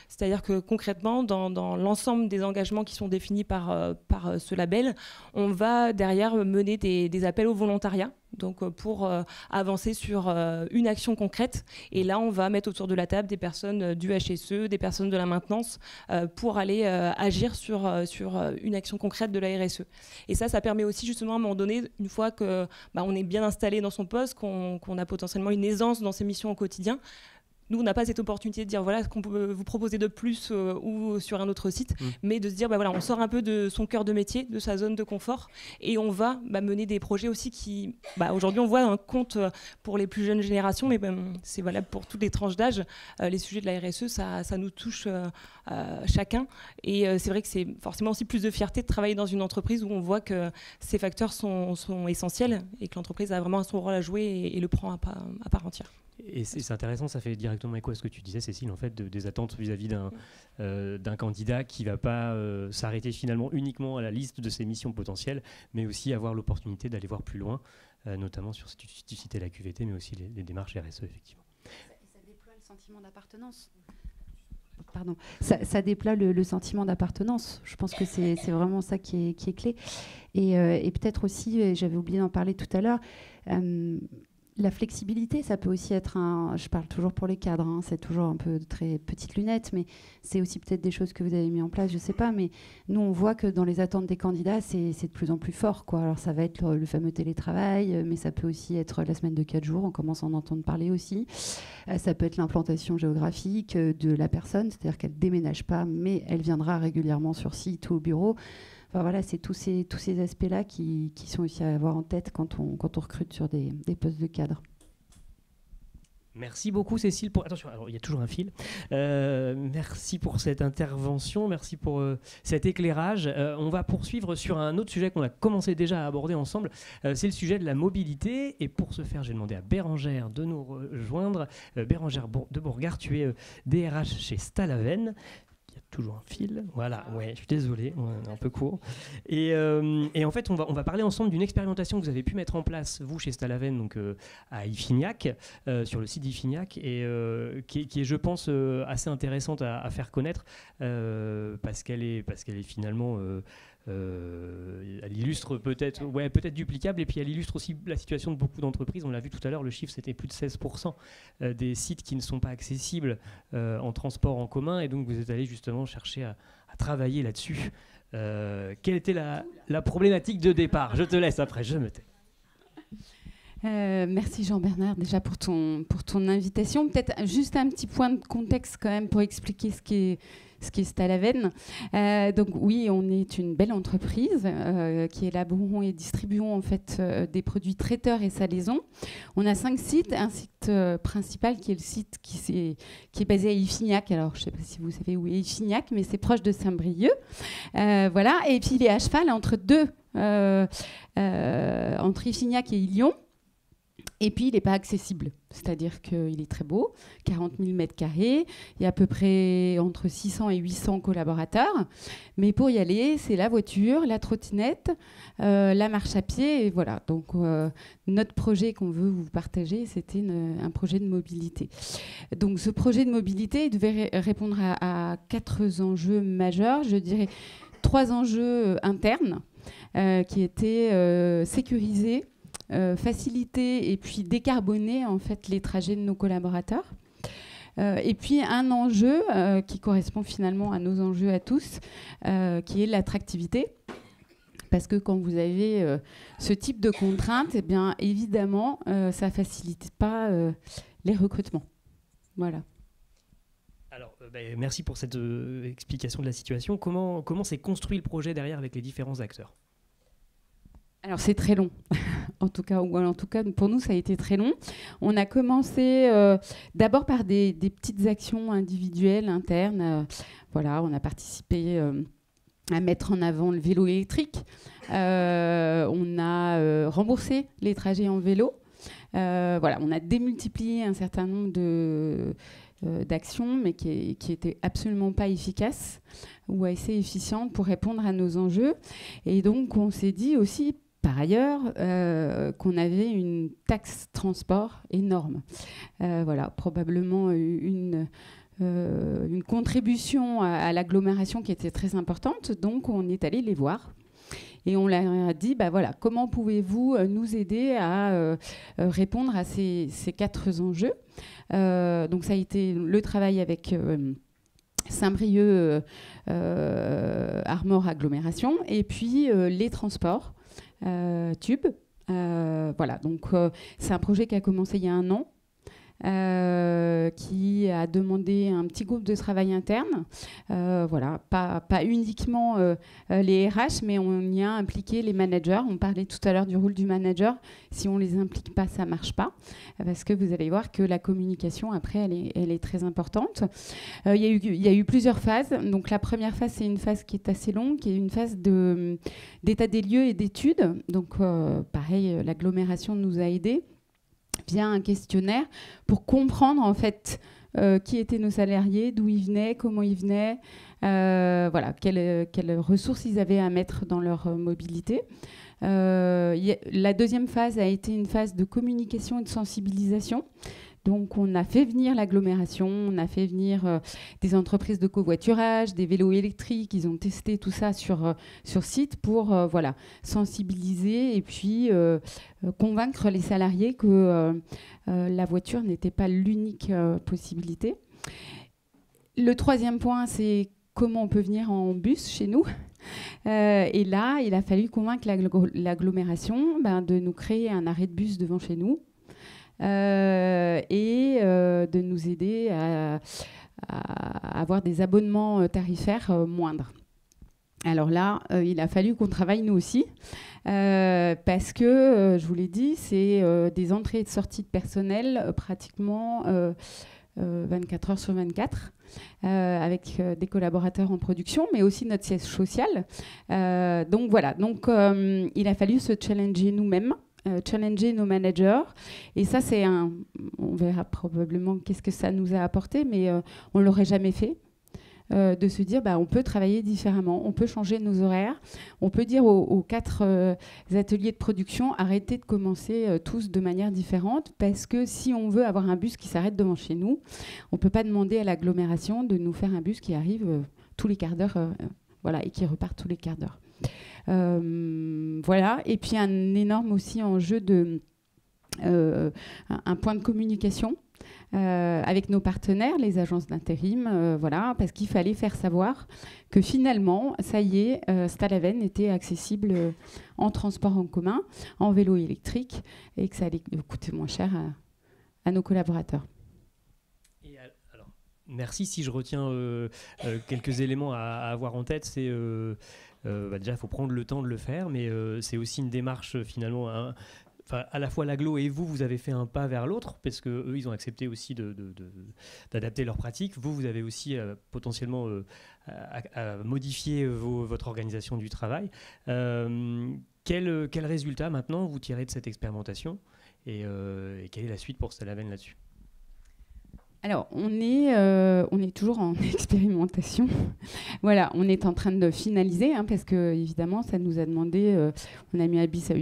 C'est-à-dire que concrètement, dans l'ensemble des engagements qui sont définis par ce label, on va derrière mener des appels au volontariat. Donc pour avancer sur une action concrète. Et là, on va mettre autour de la table des personnes du HSE, des personnes de la maintenance pour aller agir sur une action concrète de la RSE. Et ça permet aussi justement à un moment donné, une fois qu'on est bien installé dans son poste, qu'on a potentiellement une aisance dans ses missions au quotidien, nous, on n'a pas cette opportunité de dire voilà ce qu'on peut vous proposer de plus ou sur un autre site, mais de se dire voilà, on sort un peu de son cœur de métier, de sa zone de confort, et on va mener des projets aussi qui, aujourd'hui, on voit un compte pour les plus jeunes générations, mais c'est valable pour toutes les tranches d'âge. Les sujets de la RSE, ça nous touche chacun, et c'est vrai que c'est forcément aussi plus de fierté de travailler dans une entreprise où on voit que ces facteurs sont essentiels et que l'entreprise a vraiment son rôle à jouer et le prend à part entière. Et c'est intéressant, ça fait directement écho à ce que tu disais, Cécile, en fait, des attentes vis-à-vis d'un candidat qui ne va pas s'arrêter finalement uniquement à la liste de ses missions potentielles, mais aussi avoir l'opportunité d'aller voir plus loin, notamment sur, tu citais la QVT, mais aussi les démarches RSE, effectivement. Ça déploie le sentiment d'appartenance. Pardon. Ça déploie le sentiment d'appartenance. Je pense que c'est vraiment ça qui est clé. Et peut-être aussi, j'avais oublié d'en parler tout à l'heure, la flexibilité, ça peut aussi être je parle toujours pour les cadres, hein, c'est toujours un peu de très petites lunettes, mais c'est aussi peut-être des choses que vous avez mis en place, je ne sais pas, mais nous on voit que dans les attentes des candidats, c'est de plus en plus fort, quoi. Alors ça va être le fameux télétravail, mais ça peut aussi être la semaine de 4 jours, on commence à en entendre parler aussi. Ça peut être l'implantation géographique de la personne, c'est-à-dire qu'elle ne déménage pas, mais elle viendra régulièrement sur site ou au bureau. Enfin, voilà, c'est tous ces aspects-là qui sont aussi à avoir en tête quand on recrute sur des postes de cadre. Merci beaucoup Cécile. Attention, alors il y a toujours un fil. Merci pour cette intervention, merci pour cet éclairage. On va poursuivre sur un autre sujet qu'on a commencé déjà à aborder ensemble. C'est le sujet de la mobilité. Et pour ce faire, j'ai demandé à Bérengère de nous rejoindre. Bérengère de Bourgard, tu es DRH chez Stalaven. Toujours un fil, voilà, ouais, je suis désolé, on est un peu court. Et en fait, on va parler ensemble d'une expérimentation que vous avez pu mettre en place, vous, chez Stalaven, donc à Iffignac, sur le site d'Iffignac, et qui est, je pense, assez intéressante à faire connaître, parce qu'elle est finalement... elle illustre peut-être duplicable, et puis elle illustre aussi la situation de beaucoup d'entreprises. On l'a vu tout à l'heure, le chiffre c'était plus de 16% des sites qui ne sont pas accessibles en transport en commun, et donc vous êtes allé justement chercher à travailler là-dessus. Quelle était la problématique de départ? Je te laisse après, je me tais. Merci Jean-Bernard déjà pour ton invitation. Peut-être juste un petit point de contexte quand même pour expliquer ce qui est Stalaven. Donc oui, on est une belle entreprise qui élaborons et distribuons en fait des produits traiteurs et salaisons. On a 5 sites, un site principal qui est le site qui est basé à Iffignac. Alors je ne sais pas si vous savez où est Iffignac, mais c'est proche de Saint-Brieuc. Voilà. Et puis il est à cheval entre entre Iffignac et Lyon. Et puis, il n'est pas accessible, c'est-à-dire qu'il est très beau, 40 000 m², il y a à peu près entre 600 et 800 collaborateurs, mais pour y aller, c'est la voiture, la trottinette, la marche à pied, et voilà. Donc, notre projet qu'on veut vous partager, c'était un projet de mobilité. Donc, ce projet de mobilité, il devait répondre à 4 enjeux majeurs, je dirais 3 enjeux internes, qui étaient sécurisés, faciliter et puis décarboner en fait les trajets de nos collaborateurs. Et puis un enjeu qui correspond finalement à nos enjeux à tous, qui est l'attractivité. Parce que quand vous avez ce type de contraintes, eh bien, évidemment, ça ne facilite pas les recrutements. Voilà. Alors, merci pour cette explication de la situation. Comment s'est construit le projet derrière avec les différents acteurs ? Alors c'est très long, en tout cas pour nous ça a été très long. On a commencé d'abord par des petites actions individuelles, internes. Voilà, on a participé à mettre en avant le vélo électrique. On a remboursé les trajets en vélo. Voilà, on a démultiplié un certain nombre d'actions, mais qui n'étaient absolument pas efficaces ou assez efficientes pour répondre à nos enjeux. Et donc on s'est dit aussi, par ailleurs, qu'on avait une taxe transport énorme. Voilà, probablement une contribution à l'agglomération qui était très importante. Donc, on est allé les voir. Et on leur a dit, bah voilà, comment pouvez-vous nous aider à répondre à ces 4 enjeux. Donc, ça a été le travail avec... Saint-Brieuc, Armor Agglomération, et puis les transports, Tube. Voilà, donc c'est un projet qui a commencé il y a 1 an, qui a demandé un petit groupe de travail interne. Voilà, pas uniquement les RH, mais on y a impliqué les managers. On parlait tout à l'heure du rôle du manager. Si on ne les implique pas, ça ne marche pas. Parce que vous allez voir que la communication, après, elle est très importante. Il y a eu plusieurs phases. Donc la première phase, c'est une phase qui est assez longue, qui est une phase d'état des lieux et d'études. Donc pareil, l'agglomération nous a aidés. via un questionnaire pour comprendre en fait qui étaient nos salariés, d'où ils venaient, comment ils venaient, voilà, quelles ressources ils avaient à mettre dans leur mobilité. La deuxième phase a été une phase de communication et de sensibilisation. Donc, on a fait venir l'agglomération, on a fait venir des entreprises de covoiturage, des vélos électriques. Ils ont testé tout ça sur site pour voilà, sensibiliser et puis convaincre les salariés que la voiture n'était pas l'unique possibilité. Le troisième point, c'est comment on peut venir en bus chez nous. Et là, il a fallu convaincre l'agglomération de nous créer un arrêt de bus devant chez nous. Et de nous aider à avoir des abonnements tarifaires moindres. Alors là, il a fallu qu'on travaille nous aussi, parce que, je vous l'ai dit, c'est des entrées et de sorties de personnel pratiquement 24 heures sur 24, avec des collaborateurs en production, mais aussi notre siège social. Donc voilà, il a fallu se challenger nous-mêmes, challenger nos managers. Et ça, on verra probablement qu'est-ce que ça nous a apporté, mais on ne l'aurait jamais fait. De se dire, on peut travailler différemment, on peut changer nos horaires, on peut dire aux 4 ateliers de production, arrêtez de commencer tous de manière différente, parce que si on veut avoir un bus qui s'arrête devant chez nous, on ne peut pas demander à l'agglomération de nous faire un bus qui arrive tous les quarts d'heure voilà, et qui repart tous les quarts d'heure. Voilà. Et puis un énorme aussi enjeu un point de communication avec nos partenaires, les agences d'intérim, voilà, parce qu'il fallait faire savoir que finalement, ça y est, Stalaven était accessible en transport en commun, en vélo électrique, et que ça allait coûter moins cher à nos collaborateurs. Alors, merci. Si je retiens quelques éléments à avoir en tête, c'est déjà, il faut prendre le temps de le faire, mais c'est aussi une démarche finalement. À la fois l'agglo et vous avez fait un pas vers l'autre, parce qu'eux, ils ont accepté aussi d'adapter leurs pratiques. Vous avez aussi potentiellement modifié votre organisation du travail. Quel résultat maintenant vous tirez de cette expérimentation et quelle est la suite pour Stalaven là-dessus ? Alors, on est toujours en expérimentation. Voilà, on est en train de finaliser, parce que évidemment, ça nous a demandé. On a mis un bus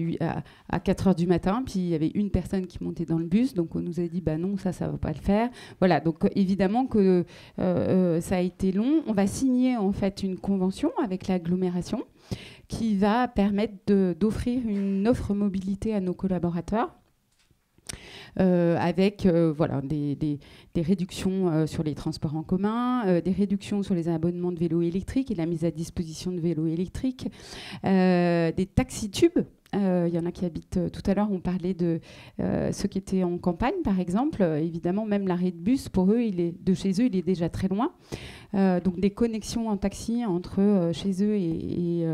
à 4 heures du matin, puis il y avait une personne qui montait dans le bus, donc on nous a dit non, ça va pas le faire. Voilà, donc évidemment que ça a été long. On va signer en fait une convention avec l'agglomération qui va permettre d'offrir une offre mobilité à nos collaborateurs. Avec voilà, des réductions sur les transports en commun, des réductions sur les abonnements de vélos électriques et la mise à disposition de vélos électriques, des taxi-tubes. Il y en a qui habitent, tout à l'heure on parlait de ceux qui étaient en campagne par exemple, évidemment même l'arrêt de bus pour eux, de chez eux il est déjà très loin, donc des connexions en taxi entre chez eux et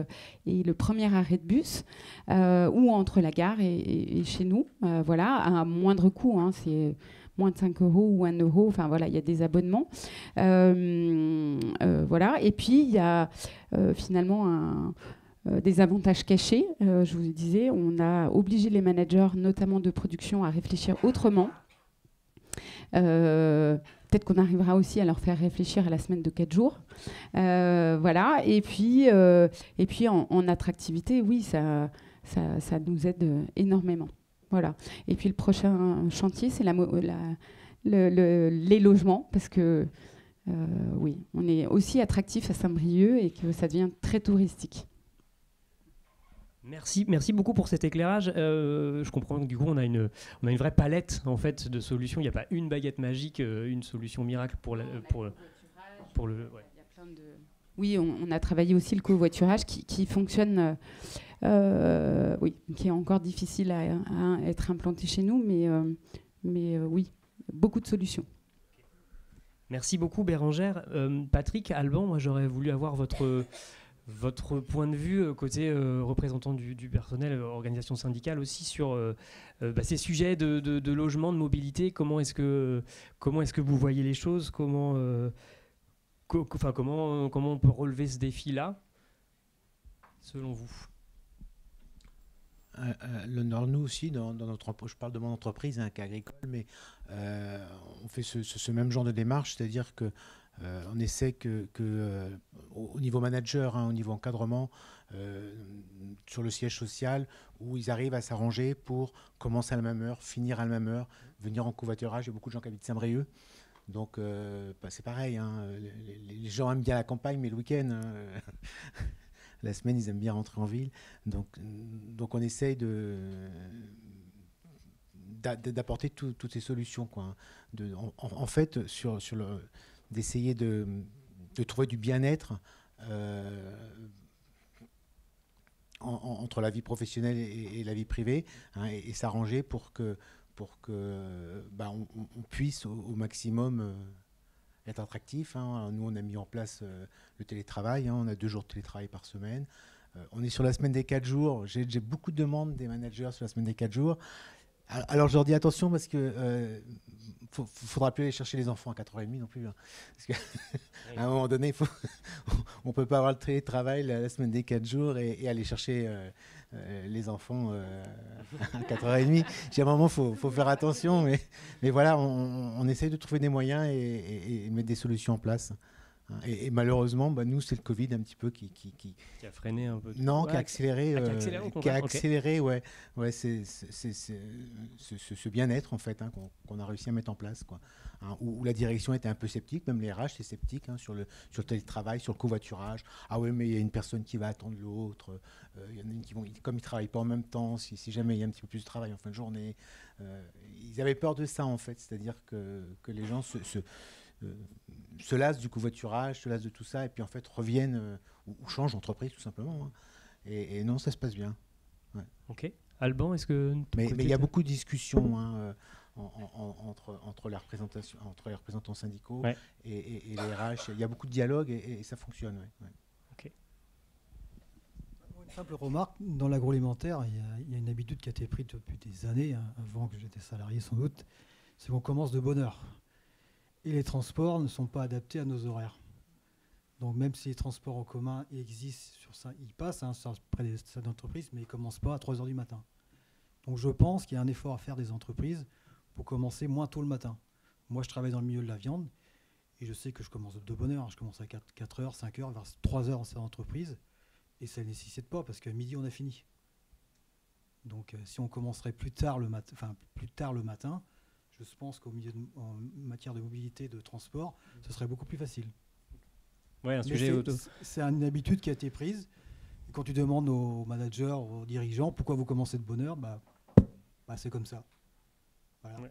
le premier arrêt de bus, ou entre la gare et chez nous, voilà, à un moindre coût, c'est moins de 5 € ou 1 €, enfin voilà, il y a des abonnements, voilà, et puis il y a finalement des avantages cachés. Je vous disais, on a obligé les managers, notamment de production, à réfléchir autrement. Peut-être qu'on arrivera aussi à leur faire réfléchir à la semaine de 4 jours. Voilà. Et puis en attractivité, oui, ça nous aide énormément. Voilà. Et puis le prochain chantier, c'est les logements, parce que oui, on est aussi attractif à Saint-Brieuc et que ça devient très touristique. Merci beaucoup pour cet éclairage. Je comprends que du coup on a une vraie palette en fait de solutions. Il n'y a pas une baguette magique, une solution miracle pour le. Ouais. Il y a plein de. Oui, on a travaillé aussi le covoiturage qui fonctionne, oui, qui est encore difficile à être implanté chez nous, mais oui, beaucoup de solutions. Merci beaucoup Bérengère. Patrick, Alban, moi j'aurais voulu avoir votre point de vue côté représentant du personnel, organisation syndicale aussi, sur ces sujets de logement, de mobilité. Comment est-ce que vous voyez les choses, comment on peut relever ce défi-là, selon vous? l'honneur, nous aussi, dans notre, je parle de mon entreprise, qui est agricole, mais on fait ce même genre de démarche, c'est-à-dire que on essaie au niveau manager, au niveau encadrement, sur le siège social, où ils arrivent à s'arranger pour commencer à la même heure, finir à la même heure, venir en covoiturage. Il y a beaucoup de gens qui habitent Saint-Brieuc. Donc, c'est pareil. Les gens aiment bien la campagne, mais le week-end, la semaine, ils aiment bien rentrer en ville. Donc on essaye d'apporter toutes ces solutions, quoi. En fait, d'essayer de trouver du bien-être entre la vie professionnelle et la vie privée, et s'arranger pour que on puisse au maximum être attractif. Nous, on a mis en place le télétravail. On a 2 jours de télétravail par semaine. On est sur la semaine des 4 jours. J'ai beaucoup de demandes des managers sur la semaine des 4 jours. Alors, je leur dis attention parce que faudra plus aller chercher les enfants à 4h30 non plus. Parce qu'à un moment donné, on ne peut pas avoir le télétravail la semaine des 4 jours et aller chercher les enfants à 4h30. À un moment, il faut faire attention. Mais voilà, on essaye de trouver des moyens et mettre des solutions en place. Et malheureusement, nous, c'est le Covid un petit peu qui a freiné un peu. Non, qui a accéléré. Qui a accéléré, ouais, c'est ce bien-être en fait, qu'on a réussi à mettre en place, quoi. Où la direction était un peu sceptique, même les RH c'est sceptique, sur le télétravail, sur le covoiturage. Ah ouais, mais il y a une personne qui va attendre l'autre. Il y en a une qui vont, comme ils travaillent pas en même temps, si jamais il y a un petit peu plus de travail en fin de journée, ils avaient peur de ça en fait, c'est-à-dire que les gens se lassent du covoiturage, se lassent de tout ça, et puis en fait reviennent ou changent d'entreprise tout simplement. Et non, ça se passe bien. Ouais. Ok. Alban, est-ce que... Mais il y a beaucoup de discussions entre les représentants syndicaux et les RH. Il y a beaucoup de dialogue et ça fonctionne. Ouais. Ok. Une simple remarque, dans l'agroalimentaire, il y a une habitude qui a été prise depuis des années, avant que j'étais salarié sans doute, c'est qu'on commence de bonne heure. Et les transports ne sont pas adaptés à nos horaires. Donc même si les transports en commun existent, sur ça, ils passent près des salles d'entreprise, mais ils ne commencent pas à 3h du matin. Donc je pense qu'il y a un effort à faire des entreprises pour commencer moins tôt le matin. Moi, je travaille dans le milieu de la viande et je sais que je commence de bonne heure. Je commence à 4h, 5h, vers 3h en salle d'entreprise. Et ça ne nécessite pas parce qu'à midi, on a fini. Donc si on commencerait plus tard le matin, je pense en matière de mobilité, de transport, ce serait beaucoup plus facile. Ouais, un sujet c'est une habitude qui a été prise. Et quand tu demandes aux managers, aux dirigeants, pourquoi vous commencez de bonne heure, c'est comme ça. Voilà. Ouais.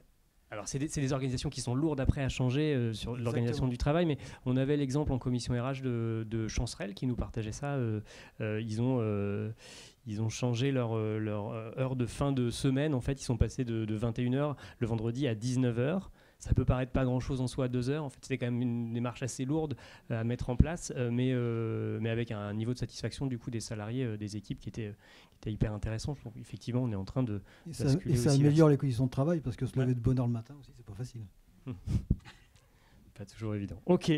Alors, c'est des organisations qui sont lourdes après à changer sur l'organisation du travail, mais on avait l'exemple en commission RH de Chancerelle qui nous partageait ça. Ils ont changé leur heure de fin de semaine. En fait, ils sont passés de 21h le vendredi à 19h. Ça peut paraître pas grand-chose en soi à 2 heures. En fait, c'était quand même une démarche assez lourde à mettre en place, mais avec un niveau de satisfaction du coup des salariés, des équipes qui était hyper intéressant. Donc, effectivement, on est en train de basculer ça améliore les conditions de travail parce que se lever de bonne heure le matin aussi, c'est pas facile. Pas toujours évident. Ok,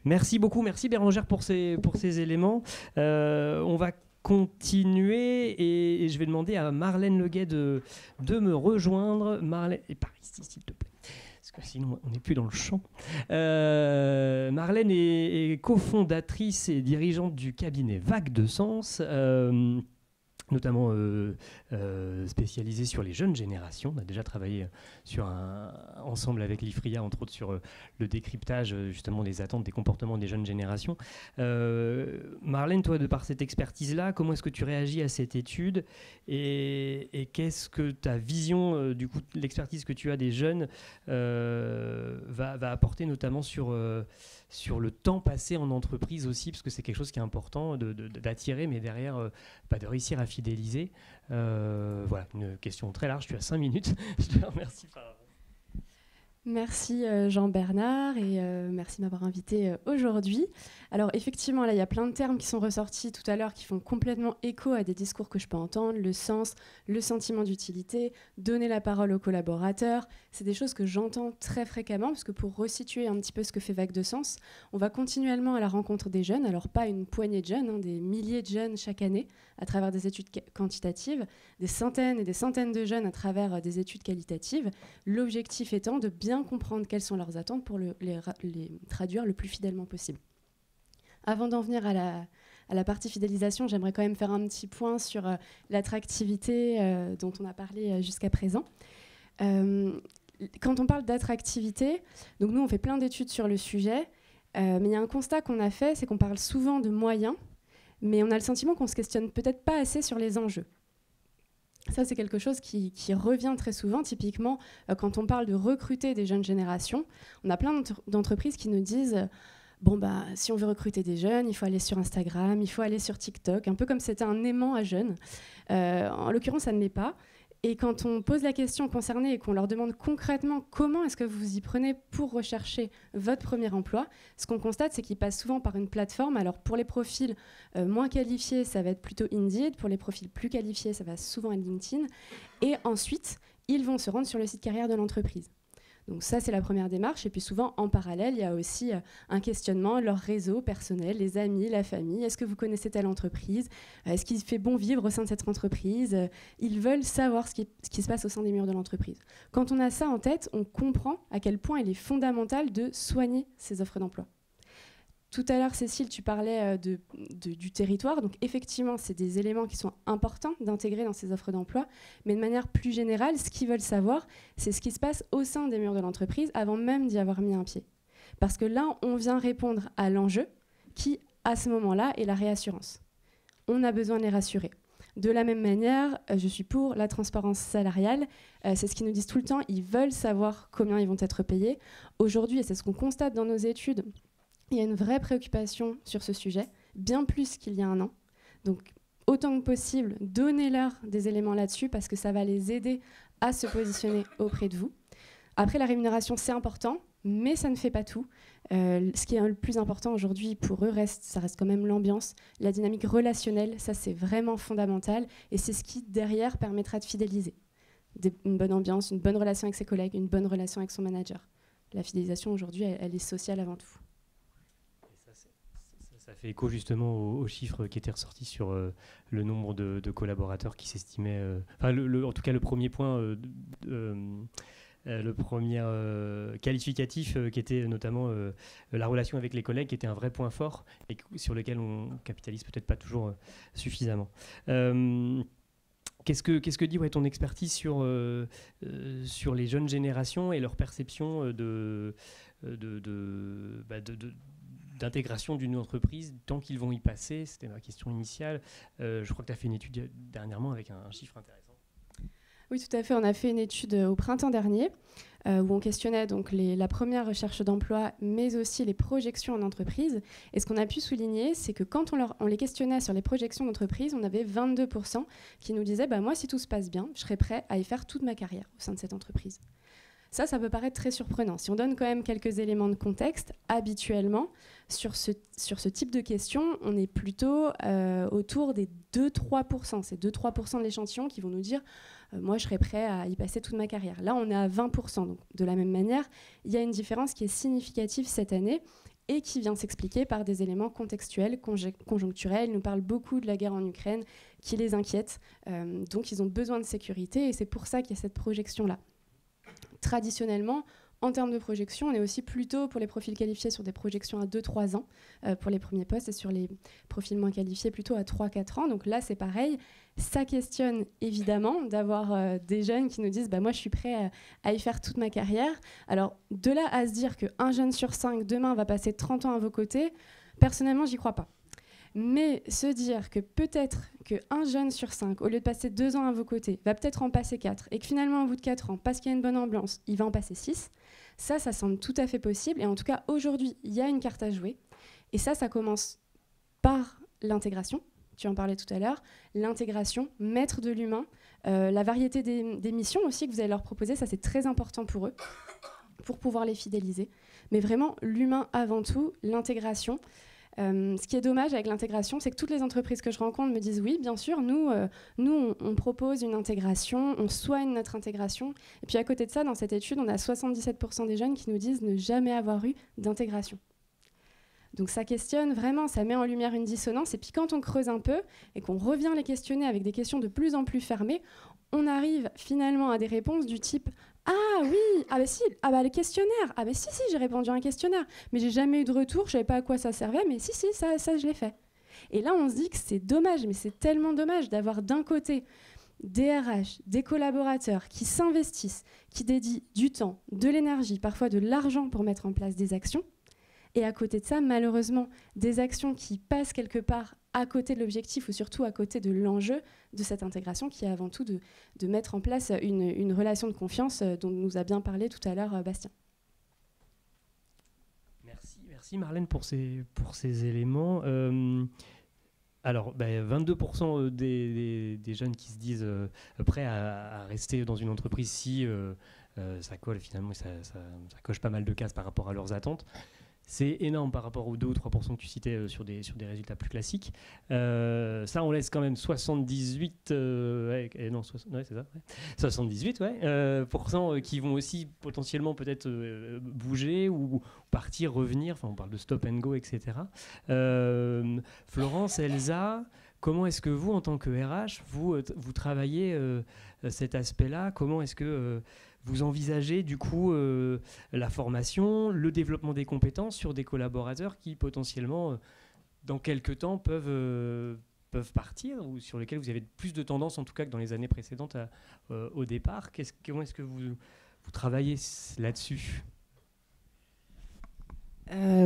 merci beaucoup, merci Bérangère pour ces éléments. On va continuer et je vais demander à Marlène Leguet de me rejoindre. Marlène, et par ici s'il te plaît. Parce que sinon on n'est plus dans le champ. Marlène est cofondatrice et dirigeante du cabinet Vague de Sens, notamment spécialisée sur les jeunes générations. On a déjà travaillé ensemble avec l'IFRIA, entre autres, sur le décryptage justement des attentes, des comportements des jeunes générations. Marlène, toi, de par cette expertise-là, comment est-ce que tu réagis à cette étude et qu'est-ce que ta vision, du coup, l'expertise que tu as des jeunes va apporter notamment sur le temps passé en entreprise aussi, parce que c'est quelque chose qui est important d'attirer, mais derrière, de réussir à fidéliser. Voilà, une question très large, tu as 5 minutes. Je te remercie. Merci Jean-Bernard et merci de m'avoir invité aujourd'hui. Alors effectivement, là, il y a plein de termes qui sont ressortis tout à l'heure qui font complètement écho à des discours que je peux entendre, le sens, le sentiment d'utilité, donner la parole aux collaborateurs. C'est des choses que j'entends très fréquemment parce que pour resituer un petit peu ce que fait Vague de Sens, on va continuellement à la rencontre des jeunes, alors pas une poignée de jeunes, des milliers de jeunes chaque année à travers des études quantitatives, des centaines et des centaines de jeunes à travers des études qualitatives. L'objectif étant de bien comprendre quelles sont leurs attentes pour les traduire le plus fidèlement possible. Avant d'en venir à la partie fidélisation, j'aimerais quand même faire un petit point sur l'attractivité dont on a parlé jusqu'à présent. Quand on parle d'attractivité, donc nous on fait plein d'études sur le sujet, mais il y a un constat qu'on a fait, c'est qu'on parle souvent de moyens, mais on a le sentiment qu'on ne se questionne peut-être pas assez sur les enjeux. Ça, c'est quelque chose qui revient très souvent. Typiquement, quand on parle de recruter des jeunes générations, on a plein d'entreprises qui nous disent bon, bah, si on veut recruter des jeunes, il faut aller sur Instagram, il faut aller sur TikTok, un peu comme c'était un aimant à jeunes. En l'occurrence, ça ne l'est pas. Et quand on pose la question concernée et qu'on leur demande concrètement comment est-ce que vous y prenez pour rechercher votre premier emploi, ce qu'on constate, c'est qu'ils passent souvent par une plateforme. Alors pour les profils moins qualifiés, ça va être plutôt Indeed. Pour les profils plus qualifiés, ça va souvent être LinkedIn. Et ensuite, ils vont se rendre sur le site carrière de l'entreprise. Donc ça, c'est la première démarche. Et puis souvent, en parallèle, il y a aussi un questionnement, leur réseau personnel, les amis, la famille. Est-ce que vous connaissez telle entreprise ? Est-ce qu'il fait bon vivre au sein de cette entreprise ? Ils veulent savoir ce qui se passe au sein des murs de l'entreprise. Quand on a ça en tête, on comprend à quel point il est fondamental de soigner ces offres d'emploi. Tout à l'heure, Cécile, tu parlais du territoire. Donc effectivement, c'est des éléments qui sont importants d'intégrer dans ces offres d'emploi. Mais de manière plus générale, ce qu'ils veulent savoir, c'est ce qui se passe au sein des murs de l'entreprise avant même d'y avoir mis un pied. Parce que là, on vient répondre à l'enjeu qui, à ce moment-là, est la réassurance. On a besoin de les rassurer. De la même manière, je suis pour la transparence salariale. C'est ce qu'ils nous disent tout le temps. Ils veulent savoir combien ils vont être payés. Aujourd'hui, et c'est ce qu'on constate dans nos études, il y a une vraie préoccupation sur ce sujet, bien plus qu'il y a un an. Donc, autant que possible, donnez-leur des éléments là-dessus parce que ça va les aider à se positionner auprès de vous. Après, la rémunération, c'est important, mais ça ne fait pas tout. Ce qui est le plus important aujourd'hui pour eux, ça reste quand même l'ambiance, la dynamique relationnelle. Ça, c'est vraiment fondamental et c'est ce qui, derrière, permettra de fidéliser. Une bonne ambiance, une bonne relation avec ses collègues, une bonne relation avec son manager. La fidélisation, aujourd'hui, elle est sociale avant tout. Ça fait écho justement aux chiffres qui étaient ressortis sur le nombre de collaborateurs qui s'estimaient... en tout cas, le premier point, le premier qualificatif qui était notamment la relation avec les collègues, qui était un vrai point fort et sur lequel on capitalise peut-être pas toujours suffisamment. Qu'est-ce que dit ton expertise sur les jeunes générations et leur perception d'intégration d'une entreprise tant qu'ils vont y passer? C'était ma question initiale. Je crois que tu as fait une étude dernièrement avec un chiffre intéressant. Oui, tout à fait. On a fait une étude au printemps dernier où on questionnait donc la première recherche d'emploi, mais aussi les projections en entreprise. Et ce qu'on a pu souligner, c'est que quand on les questionnait sur les projections d'entreprise, on avait 22% qui nous disaient moi, si tout se passe bien, je serais prêt à y faire toute ma carrière au sein de cette entreprise. Ça peut paraître très surprenant. Si on donne quand même quelques éléments de contexte, habituellement, sur ce type de questions, on est plutôt autour des 2-3%. C'est 2-3% de l'échantillon qui vont nous dire moi, je serais prêt à y passer toute ma carrière. Là, on est à 20%. Donc, de la même manière, il y a une différence qui est significative cette année et qui vient s'expliquer par des éléments contextuels, conjoncturels. Ils nous parlent beaucoup de la guerre en Ukraine qui les inquiète. Donc, ils ont besoin de sécurité et c'est pour ça qu'il y a cette projection-là. Traditionnellement, en termes de projection, on est aussi plutôt pour les profils qualifiés sur des projections à 2-3 ans pour les premiers postes et sur les profils moins qualifiés plutôt à 3-4 ans. Donc là, c'est pareil. Ça questionne évidemment d'avoir des jeunes qui nous disent moi, je suis prêt à y faire toute ma carrière. Alors, de là à se dire qu'un jeune sur 5 demain va passer 30 ans à vos côtés, personnellement, j'y crois pas. Mais se dire que peut-être qu'un jeune sur 5, au lieu de passer 2 ans à vos côtés, va peut-être en passer 4, et que finalement, au bout de 4 ans, parce qu'il y a une bonne ambiance, il va en passer 6, ça semble tout à fait possible. Et en tout cas, aujourd'hui, il y a une carte à jouer. Et ça commence par l'intégration. Tu en parlais tout à l'heure. L'intégration, mettre de l'humain, la variété des missions aussi que vous allez leur proposer, ça c'est très important pour eux. pour pouvoir les fidéliser. Mais vraiment, l'humain avant tout, l'intégration. Ce qui est dommage avec l'intégration, c'est que toutes les entreprises que je rencontre me disent oui, bien sûr, nous on propose une intégration, on soigne notre intégration. Et puis à côté de ça, dans cette étude, on a 77% des jeunes qui nous disent ne jamais avoir eu d'intégration. Donc ça questionne vraiment, ça met en lumière une dissonance. Et puis quand on creuse un peu et qu'on revient les questionner avec des questions de plus en plus fermées, on arrive finalement à des réponses du type « Ah oui, ah bah si, ah bah le questionnaire, ah bah si, j'ai répondu à un questionnaire, mais j'ai jamais eu de retour, je savais pas à quoi ça servait, mais si, ça je l'ai fait. » Et là, on se dit que c'est dommage, mais c'est tellement dommage d'avoir d'un côté des RH, des collaborateurs qui s'investissent, qui dédient du temps, de l'énergie, parfois de l'argent pour mettre en place des actions, et à côté de ça, malheureusement, des actions qui passent quelque part à côté de l'objectif ou surtout à côté de l'enjeu de cette intégration qui est avant tout de mettre en place une relation de confiance dont nous a bien parlé tout à l'heure Bastien. Merci Marlène pour ces éléments. Alors, 22% des jeunes qui se disent prêts à rester dans une entreprise si ça colle finalement, ça coche pas mal de cases par rapport à leurs attentes. C'est énorme par rapport aux 2 ou 3% que tu citais sur des résultats plus classiques. Ça, on laisse quand même 78, 78% qui vont aussi potentiellement peut-être bouger ou partir, revenir. Enfin, on parle de stop and go, etc. Florence, Elsa, comment est-ce que vous, en tant que RH, vous travaillez cet aspect-là? Comment est-ce que vous envisagez du coup la formation, le développement des compétences sur des collaborateurs qui potentiellement, dans quelques temps, peuvent partir ou sur lesquels vous avez plus de tendance, en tout cas que dans les années précédentes au départ? Comment est-ce que vous travaillez là-dessus?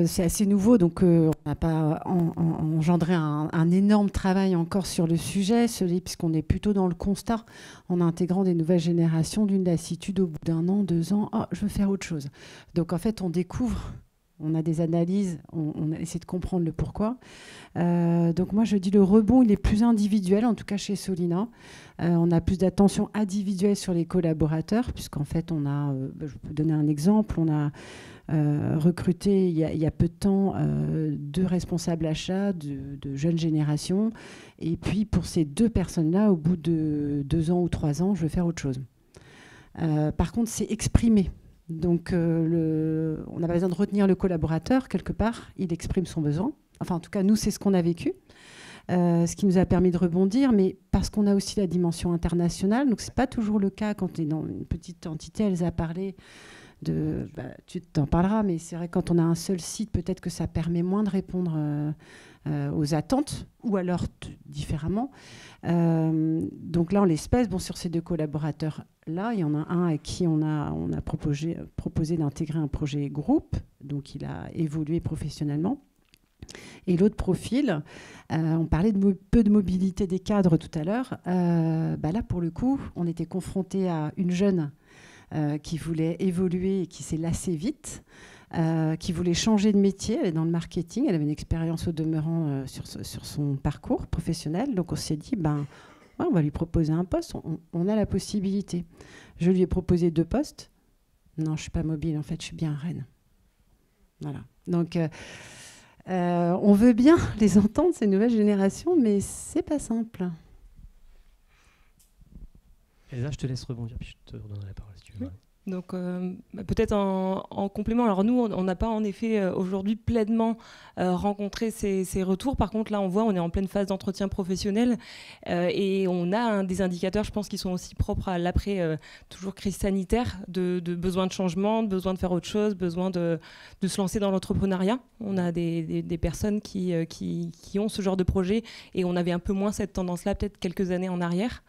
C'est assez nouveau, donc on n'a pas engendré un énorme travail encore sur le sujet, puisqu'on est plutôt dans le constat en intégrant des nouvelles générations d'une lassitude au bout d'1 an, 2 ans. Oh, je veux faire autre chose. Donc en fait, on découvre, on a des analyses, on essaie de comprendre le pourquoi. Donc moi, je dis le rebond, il est plus individuel, en tout cas chez Solina. On a plus d'attention individuelle sur les collaborateurs, puisqu'en fait, je peux donner un exemple, on a recruté il y a peu de temps 2 responsables achats de jeunes générations. Et puis pour ces 2 personnes-là, au bout de 2 ans ou 3 ans, je veux faire autre chose. Par contre, c'est exprimé. Donc on n'a pas besoin de retenir le collaborateur quelque part, il exprime son besoin. Enfin, en tout cas, nous, c'est ce qu'on a vécu. Ce qui nous a permis de rebondir, mais parce qu'on a aussi la dimension internationale. Donc, ce n'est pas toujours le cas quand on est dans une petite entité. Elsa a parlé tu t'en parleras, mais c'est vrai que quand on a un seul site, peut-être que ça permet moins de répondre aux attentes, ou alors différemment. Donc là, en l'espèce, sur ces 2 collaborateurs-là, il y en a un à qui on a proposé d'intégrer un projet groupe, donc il a évolué professionnellement. Et l'autre profil, on parlait de peu de mobilité des cadres tout à l'heure. Là, pour le coup, on était confronté à une jeune qui voulait évoluer et qui s'est lassée vite, qui voulait changer de métier. Elle est dans le marketing, elle avait une expérience au demeurant sur son parcours professionnel. Donc on s'est dit, on va lui proposer un poste, on a la possibilité. Je lui ai proposé 2 postes. Non, je ne suis pas mobile, en fait, je suis bien à Rennes. Voilà. Donc on veut bien les entendre, ces nouvelles générations, mais c'est pas simple. Elsa, je te laisse rebondir, puis je te redonnerai la parole si tu veux. Oui. Donc peut-être en complément, alors nous on n'a pas en effet aujourd'hui pleinement rencontré ces retours. Par contre là on est en pleine phase d'entretien professionnel et on a des indicateurs, je pense, qui sont aussi propres à l'après toujours crise sanitaire, de besoin de changement, de besoin de faire autre chose, besoin de se lancer dans l'entrepreneuriat. On a des personnes qui ont ce genre de projet et on avait un peu moins cette tendance-là peut-être quelques années en arrière.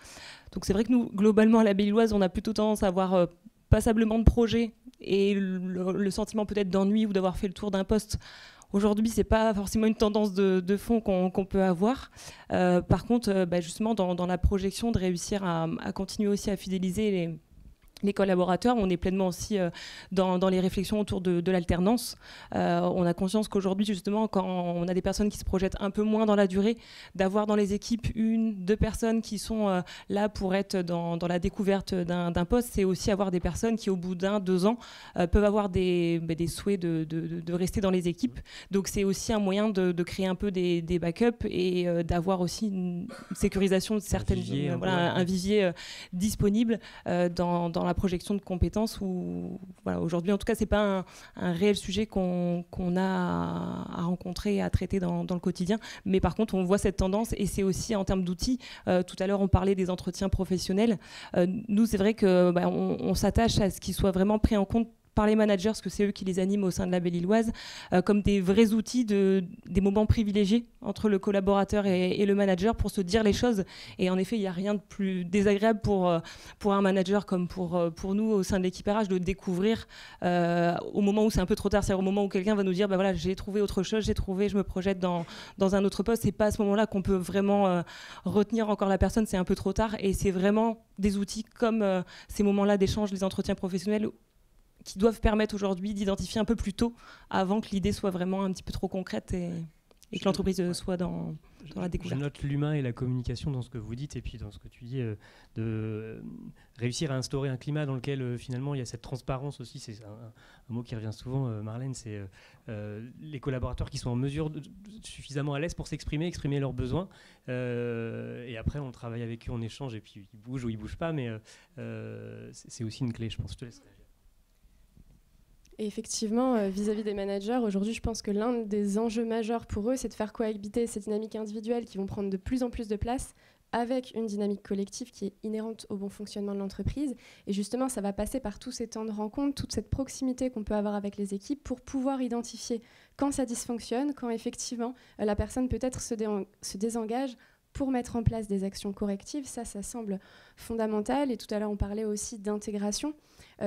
Donc c'est vrai que nous, globalement à la Belle-Illoise, on a plutôt tendance à avoir passablement de projets et le sentiment peut-être d'ennui ou d'avoir fait le tour d'un poste. Aujourd'hui, ce n'est pas forcément une tendance de fond qu'on peut avoir. Par contre, justement, dans la projection, de réussir à continuer aussi à fidéliser les collaborateurs, on est pleinement aussi dans les réflexions autour de l'alternance. On a conscience qu'aujourd'hui, justement, quand on a des personnes qui se projettent un peu moins dans la durée, d'avoir dans les équipes 1-2 personnes qui sont là pour être dans la découverte d'un poste, c'est aussi avoir des personnes qui, au bout d'1-2 ans, peuvent avoir des souhaits de rester dans les équipes. Donc c'est aussi un moyen de créer un peu des backups et d'avoir aussi une sécurisation de certaines... un vivier disponible dans la projection de compétences où, voilà, aujourd'hui, en tout cas, ce n'est pas un réel sujet qu'on a à rencontrer et à traiter dans le quotidien. Mais par contre, on voit cette tendance et c'est aussi en termes d'outils. Tout à l'heure, on parlait des entretiens professionnels. Nous, c'est vrai qu'on on s'attache à ce qu'ils soient vraiment pris en compte par les managers, parce que c'est eux qui les animent au sein de la Belle-Îloise, comme des vrais outils, des moments privilégiés entre le collaborateur et le manager pour se dire les choses. Et en effet, il n'y a rien de plus désagréable pour un manager comme pour nous au sein de l'équipe RH de découvrir au moment où c'est un peu trop tard, c'est-à-dire au moment où quelqu'un va nous dire voilà, j'ai trouvé autre chose, je me projette dans un autre poste. C'est pas à ce moment-là qu'on peut vraiment retenir encore la personne, c'est un peu trop tard. Et c'est vraiment des outils comme ces moments-là d'échange, les entretiens professionnels, qui doivent permettre aujourd'hui d'identifier un peu plus tôt, avant que l'idée soit vraiment un petit peu trop concrète et que l'entreprise soit dans la découverte. Je note l'humain et la communication dans ce que vous dites et puis dans ce que tu dis, de réussir à instaurer un climat dans lequel finalement il y a cette transparence aussi. C'est un mot qui revient souvent, Marlène, c'est les collaborateurs qui sont en mesure suffisamment à l'aise pour exprimer leurs besoins. Et après, on travaille avec eux, on échange et puis ils bougent ou ils bougent pas, mais c'est aussi une clé, je pense. Je te laisse réagir. Et effectivement, vis-à-vis des managers, aujourd'hui, je pense que l'un des enjeux majeurs pour eux, c'est de faire cohabiter ces dynamiques individuelles qui vont prendre de plus en plus de place avec une dynamique collective qui est inhérente au bon fonctionnement de l'entreprise. Et justement, ça va passer par tous ces temps de rencontre, toute cette proximité qu'on peut avoir avec les équipes pour pouvoir identifier quand ça dysfonctionne, quand effectivement la personne peut-être se désengage pour mettre en place des actions correctives. Ça semble fondamental. Et tout à l'heure, on parlait aussi d'intégration.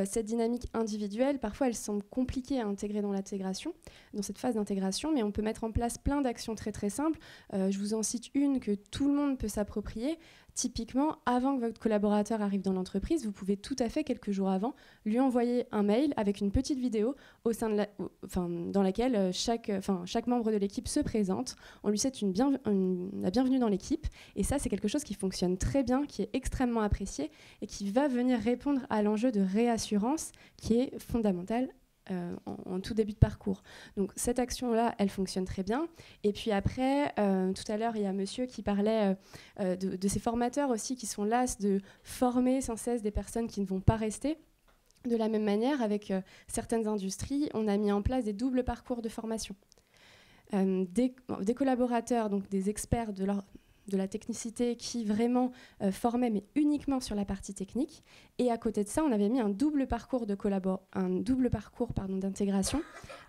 Cette dynamique individuelle, parfois, elle semble compliquée à intégrer dans l'intégration, dans cette phase d'intégration, mais on peut mettre en place plein d'actions très très simples. Je vous en cite une que tout le monde peut s'approprier. Typiquement, avant que votre collaborateur arrive dans l'entreprise, vous pouvez tout à fait, quelques jours avant, lui envoyer un mail avec une petite vidéo dans laquelle chaque membre de l'équipe se présente. On lui souhaite la bienvenue dans l'équipe. Et ça, c'est quelque chose qui fonctionne très bien, qui est extrêmement apprécié et qui va venir répondre à l'enjeu de réassurance qui est fondamental en tout début de parcours. Donc cette action-là, elle fonctionne très bien. Et puis après, tout à l'heure, il y a monsieur qui parlait de ces formateurs aussi qui sont las de former sans cesse des personnes qui ne vont pas rester. De la même manière, avec certaines industries, on a mis en place des doubles parcours de formation. Des collaborateurs, donc des experts de la technicité qui vraiment formaient, mais uniquement sur la partie technique. Et à côté de ça, on avait mis un double parcours d'intégration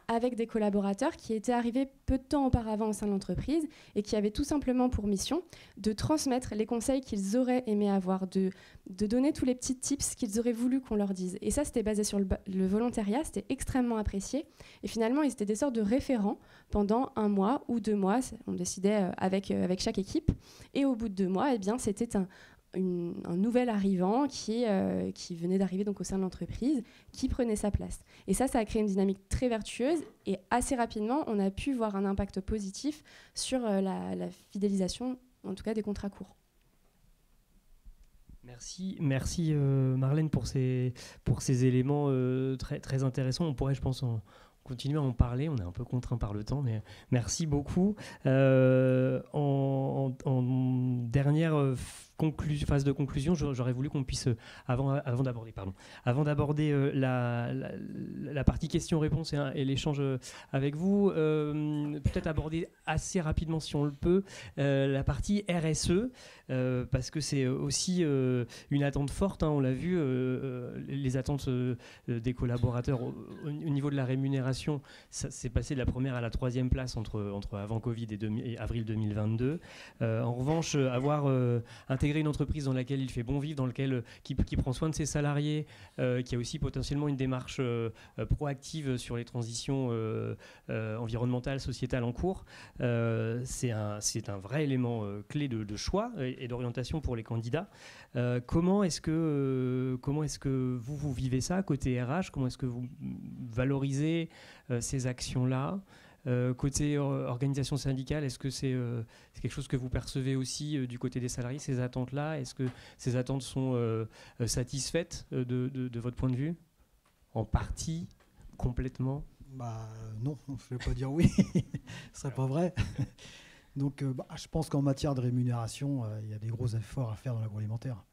avec des collaborateurs qui étaient arrivés peu de temps auparavant au sein de l'entreprise et qui avaient tout simplement pour mission de transmettre les conseils qu'ils auraient aimé avoir, de donner tous les petits tips qu'ils auraient voulu qu'on leur dise. Et ça, c'était basé sur le volontariat, c'était extrêmement apprécié. Et finalement, ils étaient des sortes de référents pendant 1 mois ou 2 mois. On décidait avec chaque équipe. Et au bout de 2 mois, eh bien, c'était un nouvel arrivant qui venait d'arriver donc au sein de l'entreprise, qui prenait sa place. Et ça a créé une dynamique très vertueuse et assez rapidement, on a pu voir un impact positif sur la fidélisation, en tout cas des contrats courts. Merci Marlène pour ces éléments très, très intéressants. On pourrait, je pense, continuer à en parler, on est un peu contraint par le temps, mais merci beaucoup. En dernière phase de conclusion, j'aurais voulu qu'on puisse, avant d'aborder la partie questions-réponses et l'échange avec vous, peut-être aborder assez rapidement, si on le peut, la partie RSE, parce que c'est aussi une attente forte, hein, on l'a vu, les attentes des collaborateurs au niveau de la rémunération, ça s'est passé de la première à la 3e place entre avant Covid et avril 2022. En revanche, avoir intégré intégrer une entreprise dans laquelle il fait bon vivre, qui prend soin de ses salariés, qui a aussi potentiellement une démarche proactive sur les transitions environnementales, sociétales en cours, c'est un vrai élément clé de choix et d'orientation pour les candidats. Comment est-ce que vous vivez ça côté RH? Comment est-ce que vous valorisez ces actions-là? Côté organisation syndicale, est-ce que c'est quelque chose que vous percevez aussi du côté des salariés, ces attentes-là? Est-ce que ces attentes sont satisfaites de votre point de vue? En partie? Complètement? Non, je ne vais pas dire oui. Ce ne serait pas vrai. Donc je pense qu'en matière de rémunération, il y a des gros efforts à faire dans l'agroalimentaire.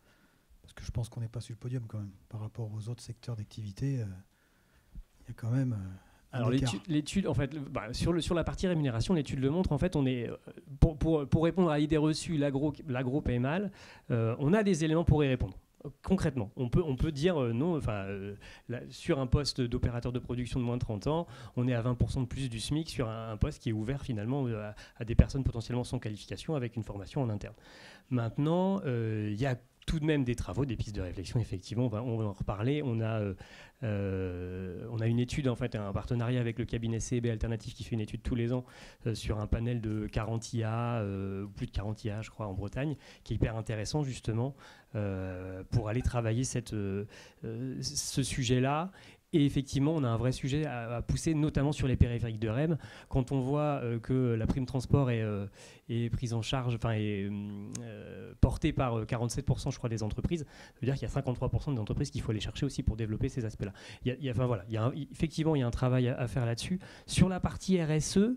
Parce que je pense qu'on n'est pas sur le podium quand même. Par rapport aux autres secteurs d'activité, il y a quand même... Alors l'étude, en fait, sur la partie rémunération, l'étude le montre. En fait, on est pour répondre à l'idée reçue, l'agro paye mal. On a des éléments pour y répondre. Concrètement, on peut dire non. Sur un poste d'opérateur de production de moins de 30 ans, on est à 20% de plus du SMIC sur un poste qui est ouvert finalement à des personnes potentiellement sans qualification avec une formation en interne. Maintenant, il y a tout de même des travaux, des pistes de réflexion. Effectivement, on va en reparler. On a une étude, en fait, un partenariat avec le cabinet CEB Alternatif qui fait une étude tous les ans sur un panel de 40 IA, plus de 40 IA, je crois, en Bretagne, qui est hyper intéressant justement pour aller travailler ce sujet-là. Et effectivement, on a un vrai sujet à pousser, notamment sur les périphériques de REM. Quand on voit que la prime transport est prise en charge, est portée par 47%, je crois, des entreprises, ça veut dire qu'il y a 53% des entreprises qu'il faut aller chercher aussi pour développer ces aspects-là. Effectivement, il y a un travail à faire là-dessus. Sur la partie RSE,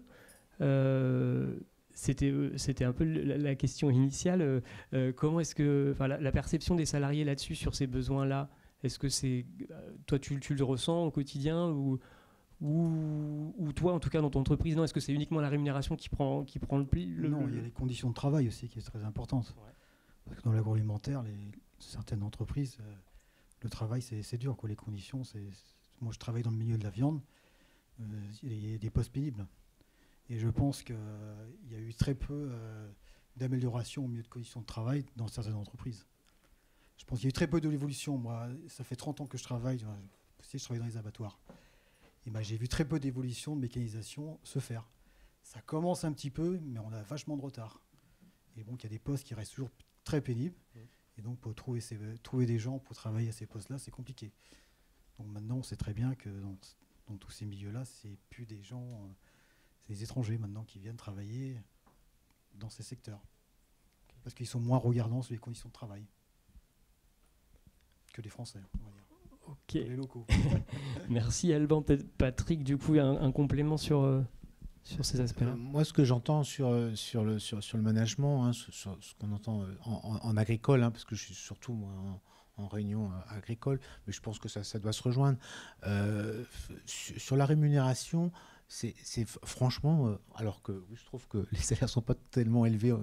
c'était un peu la question initiale. Comment est-ce que la perception des salariés là-dessus, sur ces besoins-là, est-ce que c'est toi tu le ressens au quotidien ou toi en tout cas dans ton entreprise, non? Est-ce que c'est uniquement la rémunération qui prend le pli? Non, il y a les conditions de travail aussi qui est très importante. Ouais. Parce que dans l'agroalimentaire, certaines entreprises, le travail c'est dur, quoi. Les conditions, moi je travaille dans le milieu de la viande, il y a des postes pénibles. Et je pense qu'il y a eu très peu d'amélioration au milieu de conditions de travail dans certaines entreprises. Je pense qu'il y a eu très peu de l'évolution. Moi, ça fait 30 ans que je travaille dans les abattoirs. Et j'ai vu très peu d'évolution, de mécanisation se faire. Ça commence un petit peu, mais on a vachement de retard. Et donc, il y a des postes qui restent toujours très pénibles. Et donc, pour trouver des gens pour travailler à ces postes-là, c'est compliqué. Donc maintenant, on sait très bien que dans tous ces milieux-là, c'est plus des gens, c'est des étrangers maintenant qui viennent travailler dans ces secteurs. Parce qu'ils sont moins regardants sur les conditions de travail que les Français, on va dire. Ok. Les locaux. Merci Alban. Peut-être Patrick, du coup, un complément sur ces aspects-là. Moi, ce que j'entends sur le management, sur ce qu'on entend en agricole, parce que je suis surtout moi, en réunion agricole, mais je pense que ça doit se rejoindre. Sur la rémunération, c'est franchement, alors que je trouve que les salaires ne sont pas tellement élevés,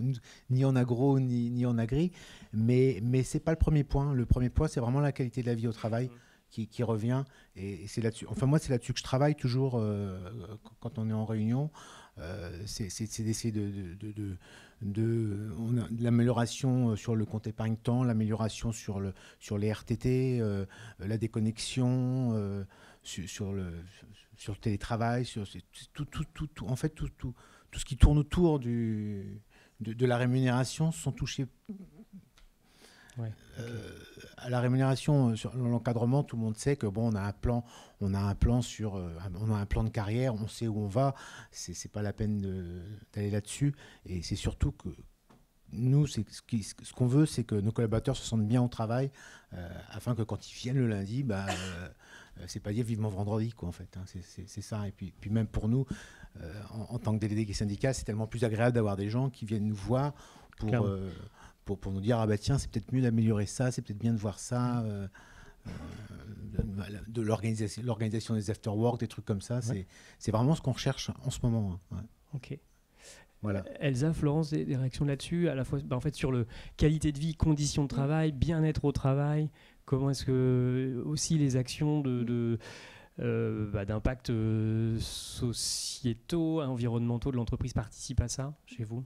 ni en agro, ni en agri, mais ce n'est pas le premier point. Le premier point, c'est vraiment la qualité de la vie au travail qui revient. Et c'est là-dessus. Enfin, moi, c'est là-dessus que je travaille toujours quand on est en réunion. C'est d'essayer de l'amélioration sur le compte épargne-temps, l'amélioration sur les RTT, la déconnexion, sur le télétravail, sur en fait, tout ce qui tourne autour de la rémunération sont touchés. Ouais. À la rémunération, sur l'encadrement, tout le monde sait que on a un plan on a un plan de carrière, on sait où on va, c'est pas la peine d'aller là-dessus. Et c'est surtout que nous, ce qu'on veut, c'est que nos collaborateurs se sentent bien au travail, afin que quand ils viennent le lundi, c'est pas dire vivement vendredi, quoi, en fait. C'est ça. Et puis même pour nous, en tant que délégués syndicats, c'est tellement plus agréable d'avoir des gens qui viennent nous voir pour nous dire tiens, c'est peut-être mieux d'améliorer ça, c'est peut-être bien de voir ça, de l'organisation des after-work, des trucs comme ça. Ouais. C'est vraiment ce qu'on recherche en ce moment. Ouais. Ok. Voilà. Elsa, Florence, des réactions là-dessus, à la fois en fait, sur le qualité de vie, conditions de travail, bien-être au travail. Comment est-ce que aussi les actions d'impact sociétaux, environnementaux de l'entreprise participent à ça chez vous ?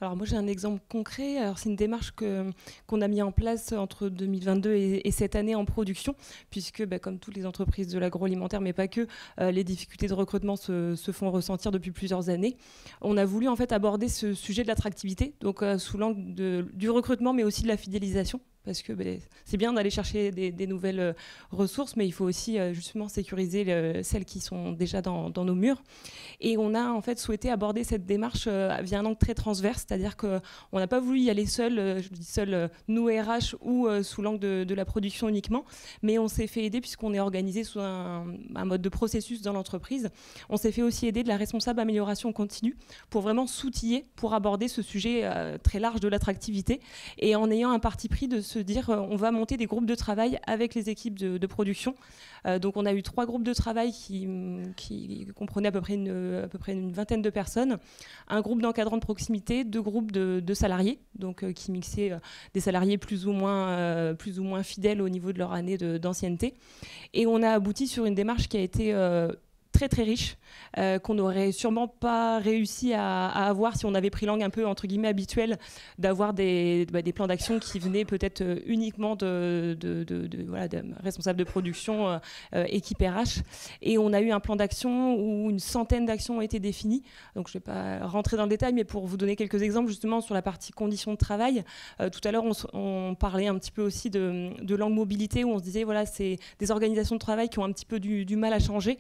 Alors moi j'ai un exemple concret. Alors c'est une démarche qu'on a mis en place entre 2022 et cette année en production, puisque comme toutes les entreprises de l'agroalimentaire, mais pas que, les difficultés de recrutement se font ressentir depuis plusieurs années. On a voulu en fait aborder ce sujet de l'attractivité, donc sous l'angle du recrutement, mais aussi de la fidélisation. Parce que c'est bien d'aller chercher des nouvelles ressources, mais il faut aussi justement sécuriser celles qui sont déjà dans nos murs. Et on a en fait souhaité aborder cette démarche via un angle très transverse, c'est-à-dire qu'on n'a pas voulu y aller seul, je dis seul, nous RH ou sous l'angle de la production uniquement, mais on s'est fait aider puisqu'on est organisé sous un mode de processus dans l'entreprise. On s'est fait aussi aider de la responsable amélioration continue pour vraiment s'outiller pour aborder ce sujet très large de l'attractivité, et en ayant un parti pris de se dire on va monter des groupes de travail avec les équipes de production. Donc on a eu 3 groupes de travail qui comprenaient à peu près une vingtaine de personnes, un groupe d'encadrants de proximité, 2 groupes de salariés, donc qui mixaient des salariés plus ou moins fidèles au niveau de leur année d'ancienneté. Et on a abouti sur une démarche qui a été très très riche, qu'on n'aurait sûrement pas réussi à avoir si on avait pris l'angle un peu entre guillemets habituel d'avoir des plans d'action qui venaient peut-être uniquement de responsables de production, équipe RH. Et on a eu un plan d'action où une centaine d'actions ont été définies. Donc je ne vais pas rentrer dans le détail, mais pour vous donner quelques exemples justement sur la partie conditions de travail. Tout à l'heure on parlait un petit peu aussi de l'angle mobilité, où on se disait voilà, c'est des organisations de travail qui ont un petit peu du mal à changer.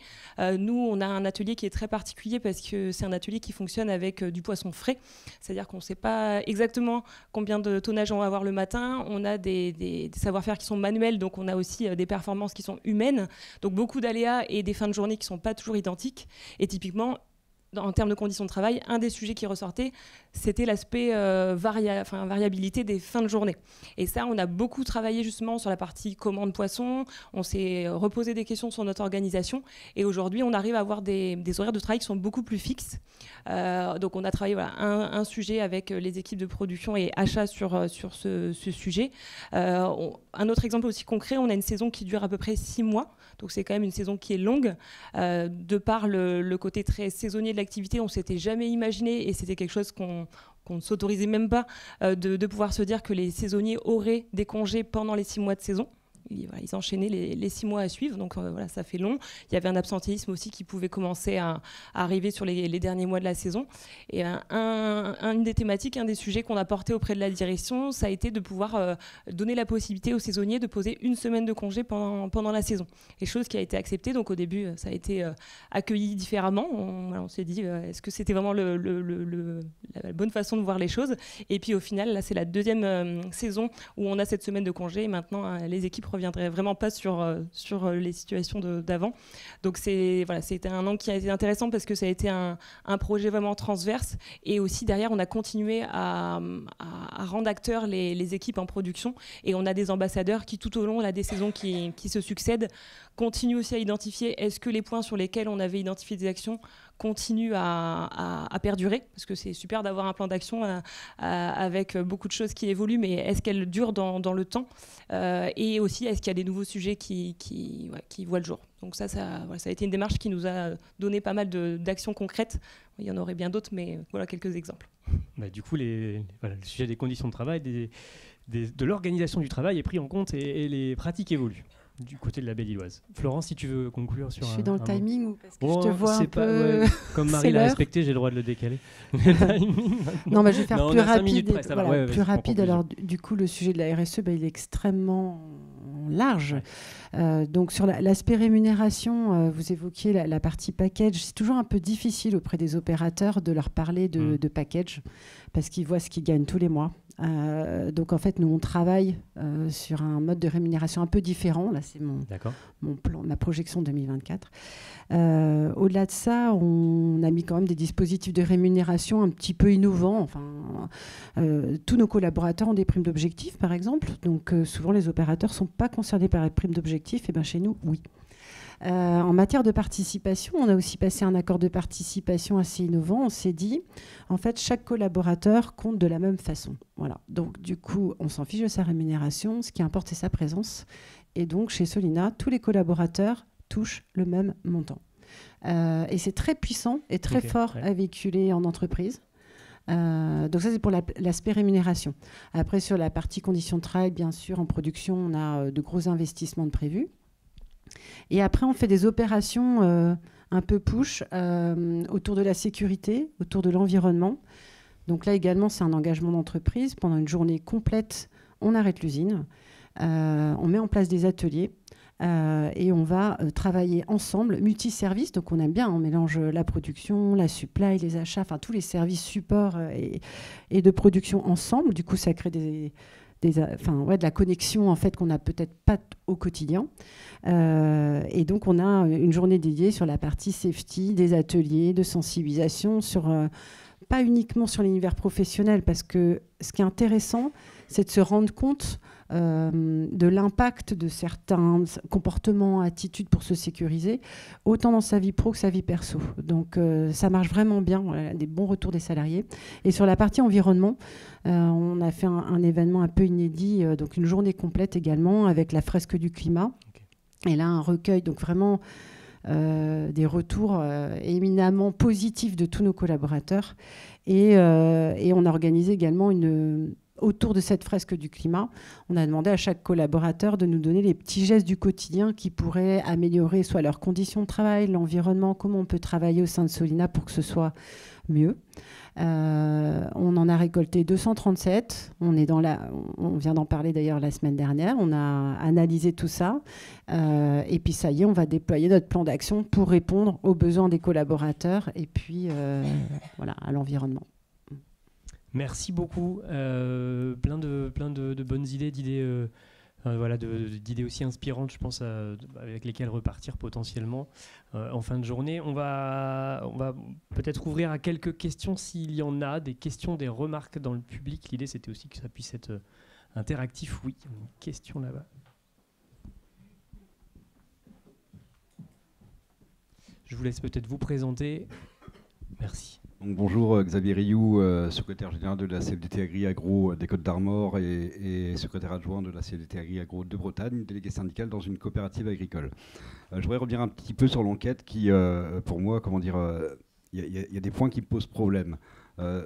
Nous, on a un atelier qui est très particulier parce que c'est un atelier qui fonctionne avec du poisson frais. C'est-à-dire qu'on ne sait pas exactement combien de tonnage on va avoir le matin. On a des savoir-faire qui sont manuels, donc on a aussi des performances qui sont humaines. Donc beaucoup d'aléas et des fins de journée qui ne sont pas toujours identiques. Et typiquement, en termes de conditions de travail, un des sujets qui ressortait, c'était l'aspect variabilité des fins de journée. Et ça, on a beaucoup travaillé justement sur la partie commande poisson. On s'est reposé des questions sur notre organisation. Et aujourd'hui, on arrive à avoir des horaires de travail qui sont beaucoup plus fixes. Donc, on a travaillé un sujet avec les équipes de production et achat sur ce sujet. Un autre exemple aussi concret, on a une saison qui dure à peu près 6 mois. Donc, c'est quand même une saison qui est longue. De par le côté très saisonnier de l'activité, on ne s'était jamais imaginé, et c'était quelque chose qu'on ne s'autorisait même pas, de pouvoir se dire que les saisonniers auraient des congés pendant les 6 mois de saison. Ils enchaînaient les 6 mois à suivre, donc voilà, ça fait long. Il y avait un absentéisme aussi qui pouvait commencer à arriver sur les derniers mois de la saison. Et une des thématiques, un des sujets qu'on a porté auprès de la direction, ça a été de pouvoir donner la possibilité aux saisonniers de poser 1 semaine de congé pendant la saison. Et chose qui a été acceptée, donc au début, ça a été accueilli différemment. On s'est dit, est-ce que c'était vraiment la bonne façon de voir les choses? Et puis au final, là, c'est la 2e saison où on a cette semaine de congé, et maintenant, les équipes reviendrait vraiment pas sur les situations d'avant. Donc c'était un angle qui a été intéressant parce que ça a été un projet vraiment transverse, et aussi derrière on a continué à rendre acteurs les équipes en production, et on a des ambassadeurs qui tout au long des saisons qui se succèdent continuent aussi à identifier est-ce que les points sur lesquels on avait identifié des actions continuent à perdurer, parce que c'est super d'avoir un plan d'action avec beaucoup de choses qui évoluent, mais est-ce qu'elles durent dans le temps, et aussi est-ce qu'il y a des nouveaux sujets qui voient le jour. Donc ça a été une démarche qui nous a donné pas mal d'actions concrètes. Il y en aurait bien d'autres, mais voilà quelques exemples. Du coup, le sujet des conditions de travail, de l'organisation du travail est pris en compte, et les pratiques évoluent du côté de la Belle-Îloise. Florence, si tu veux conclure sur Je suis dans le timing ou parce que je te vois un peu... Comme Marie l'a respecté, j'ai le droit de le décaler. Non, je vais faire plus rapide. Près, plus rapide. Alors, du coup, le sujet de la RSE, il est extrêmement large. Donc, sur l'aspect rémunération, vous évoquiez la partie package. C'est toujours un peu difficile auprès des opérateurs de leur parler de package, parce qu'ils voient ce qu'ils gagnent tous les mois. Donc en fait, nous on travaille sur un mode de rémunération un peu différent. Là, c'est mon plan, ma projection 2024. Au-delà de ça, on a mis quand même des dispositifs de rémunération un petit peu innovants. Enfin, tous nos collaborateurs ont des primes d'objectifs, par exemple. Donc souvent, les opérateurs ne sont pas concernés par les primes d'objectifs. Et bien chez nous, oui. En matière de participation, on a aussi passé un accord de participation assez innovant. On s'est dit, en fait, chaque collaborateur compte de la même façon. Voilà. Donc, du coup, on s'en fiche de sa rémunération. Ce qui importe, c'est sa présence. Et donc, chez Solina, tous les collaborateurs touchent le même montant. Et c'est très puissant et très fort à véhiculer en entreprise. Donc ça, c'est pour l'aspect rémunération. Après, sur la partie conditions de travail, bien sûr, en production, on a de gros investissements de prévus. Et après, on fait des opérations un peu push autour de la sécurité, autour de l'environnement. Donc là également, c'est un engagement d'entreprise. Pendant une journée complète, on arrête l'usine, on met en place des ateliers et on va travailler ensemble, multiservices. Donc on aime bien, on mélange la production, la supply, les achats, enfin tous les services support et de production ensemble. Du coup, ça crée de la connexion en fait qu'on n'a peut-être pas au quotidien. Et donc on a une journée dédiée sur la partie safety, des ateliers de sensibilisation sur pas uniquement sur l'univers professionnel, parce que ce qui est intéressant, c'est de se rendre compte de l'impact de certains comportements, attitudes pour se sécuriser, autant dans sa vie pro que sa vie perso. Donc ça marche vraiment bien, on a des bons retours des salariés. Et sur la partie environnement, on a fait un événement un peu inédit, donc une journée complète également, avec la fresque du climat. Okay. Et là, un recueil, donc vraiment des retours éminemment positifs de tous nos collaborateurs. Et on a organisé également autour de cette fresque du climat, on a demandé à chaque collaborateur de nous donner les petits gestes du quotidien qui pourraient améliorer soit leurs conditions de travail, l'environnement, comment on peut travailler au sein de Solina pour que ce soit mieux. On en a récolté 237. On vient d'en parler d'ailleurs la semaine dernière. On a analysé tout ça. Et puis ça y est, on va déployer notre plan d'action pour répondre aux besoins des collaborateurs et puis à l'environnement. Merci beaucoup. Plein de bonnes idées, d'idées aussi inspirantes, je pense, avec lesquelles repartir potentiellement en fin de journée. On va peut-être ouvrir à quelques questions s'il y en a, des questions, des remarques dans le public. L'idée, c'était aussi que ça puisse être interactif. Oui, une question là-bas. Je vous laisse peut-être vous présenter. Merci. Donc, bonjour, Xavier Rioux, secrétaire général de la CFDT Agri Agro des Côtes-d'Armor et secrétaire adjoint de la CFDT Agri Agro de Bretagne, délégué syndical dans une coopérative agricole. Je voudrais revenir un petit peu sur l'enquête qui, pour moi, il y a des points qui me posent problème.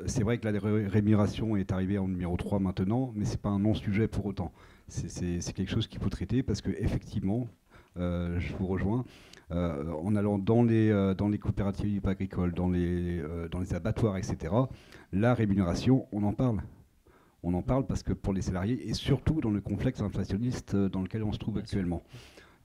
C'est vrai que la rémunération est arrivée en numéro 3 maintenant, mais ce n'est pas un non-sujet pour autant. C'est quelque chose qu'il faut traiter parce qu'effectivement, je vous rejoins, en allant dans les coopératives agricoles, dans les abattoirs, etc., la rémunération, on en parle. On en parle parce que pour les salariés, et surtout dans le complexe inflationniste dans lequel on se trouve actuellement.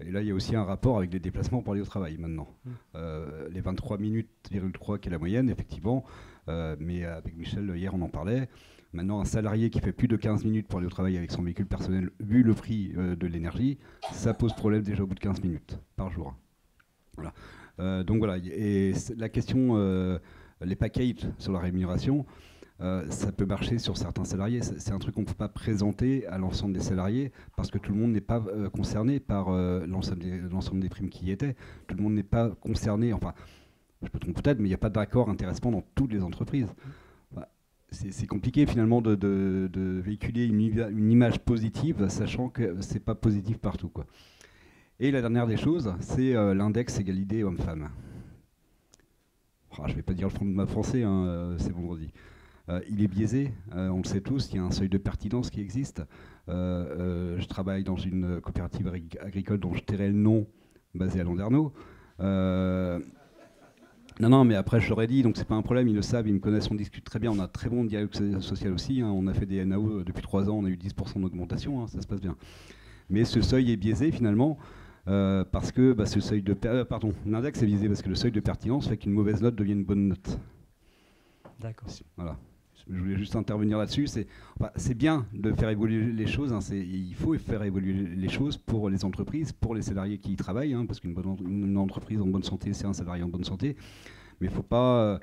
Et là, il y a aussi un rapport avec les déplacements pour aller au travail maintenant. Les 23 minutes, 3 qui est la moyenne, effectivement, mais avec Michel, hier, on en parlait. Maintenant, un salarié qui fait plus de 15 minutes pour aller au travail avec son véhicule personnel, vu le prix de l'énergie, ça pose problème déjà au bout de 15 minutes par jour. Voilà. Donc voilà, et la question, les packages sur la rémunération, ça peut marcher sur certains salariés. C'est un truc qu'on ne peut pas présenter à l'ensemble des salariés parce que tout le monde n'est pas concerné par l'ensemble des primes qui y étaient. Tout le monde n'est pas concerné, enfin, je me trompe peut-être, mais il n'y a pas d'accord intéressement dans toutes les entreprises. C'est compliqué finalement de véhiculer une image positive, sachant que ce n'est pas positif partout, quoi. Et la dernière des choses, c'est l'index égalité homme-femme. Je ne vais pas dire le fond de ma pensée, hein, c'est vendredi. Il est biaisé, on le sait tous, il y a un seuil de pertinence qui existe. Je travaille dans une coopérative agricole dont je tairai le nom, basée à Landerneau. Non, mais après je leur ai dit, donc c'est pas un problème, ils le savent, ils me connaissent, on discute très bien, on a un très bon dialogue social aussi, hein, on a fait des NAO depuis 3 ans, on a eu 10% d'augmentation, hein, ça se passe bien. Mais ce seuil est biaisé finalement, parce que ce seuil de l'index est biaisé parce que le seuil de pertinence fait qu'une mauvaise note devient une bonne note. D'accord. Voilà. Je voulais juste intervenir là-dessus. C'est bien de faire évoluer les choses. Hein, il faut faire évoluer les choses pour les entreprises, pour les salariés qui y travaillent, hein, parce qu'une entreprise en bonne santé, c'est un salarié en bonne santé. Mais il ne faut pas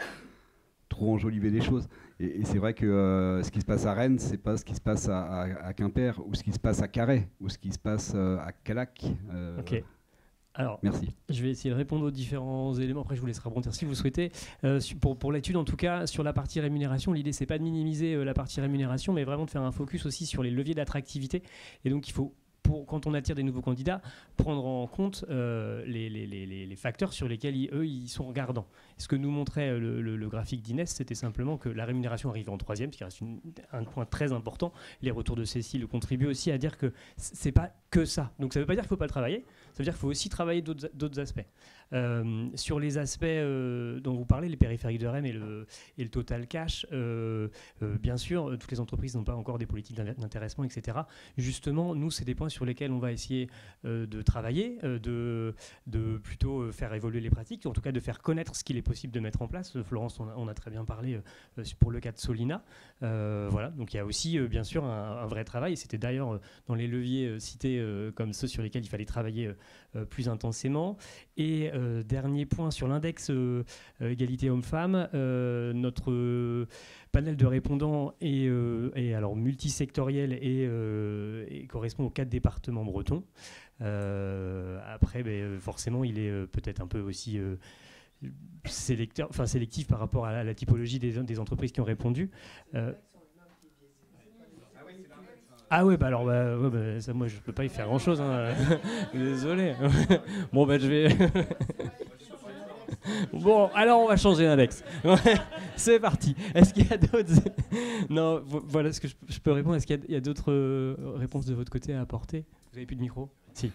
trop enjoliver les choses. Et c'est vrai que ce qui se passe à Rennes, c'est pas ce qui se passe à Quimper, ou ce qui se passe à Carhaix, ou ce qui se passe à Calac. Ok. Alors, merci. Je vais essayer de répondre aux différents éléments. Après, je vous laisserai rebondir si vous souhaitez. Pour l'étude, en tout cas, sur la partie rémunération, l'idée, c'est pas de minimiser la partie rémunération, mais vraiment de faire un focus aussi sur les leviers d'attractivité. Et donc, il faut quand on attire des nouveaux candidats, prendre en compte les facteurs sur lesquels ils sont regardants. Ce que nous montrait le graphique d'Inès, c'était simplement que la rémunération arrivait en troisième, ce qui reste un point très important. Les retours de Cécile contribuent aussi à dire que c'est pas que ça. Donc ça ne veut pas dire qu'il ne faut pas le travailler, ça veut dire qu'il faut aussi travailler d'autres aspects. Sur les aspects dont vous parlez, les périphériques de REM et le total cash, bien sûr, toutes les entreprises n'ont pas encore des politiques d'intéressement, etc. Justement, nous, c'est des points sur lesquels on va essayer de travailler, de plutôt faire évoluer les pratiques, en tout cas de faire connaître ce qu'il est possible de mettre en place. Florence, on a très bien parlé pour le cas de Solina. Voilà, donc il y a aussi, bien sûr, un vrai travail. C'était d'ailleurs dans les leviers cités comme ceux sur lesquels il fallait travailler plus intensément. Et dernier point sur l'index égalité homme-femme, notre panel de répondants est alors multisectoriel et correspond aux 4 départements bretons. Après, forcément, il est peut-être un peu aussi sélectif par rapport à la typologie des entreprises qui ont répondu. Ah ouais, alors ça, moi je peux pas y faire grand chose, hein. Désolé. Bon je vais. Bon, alors on va changer l'index. C'est parti. Est-ce qu'il y a d'autres? Non, voilà ce que je peux répondre. Est-ce qu'il y a d'autres réponses de votre côté à apporter? Vous avez plus de micro? Si.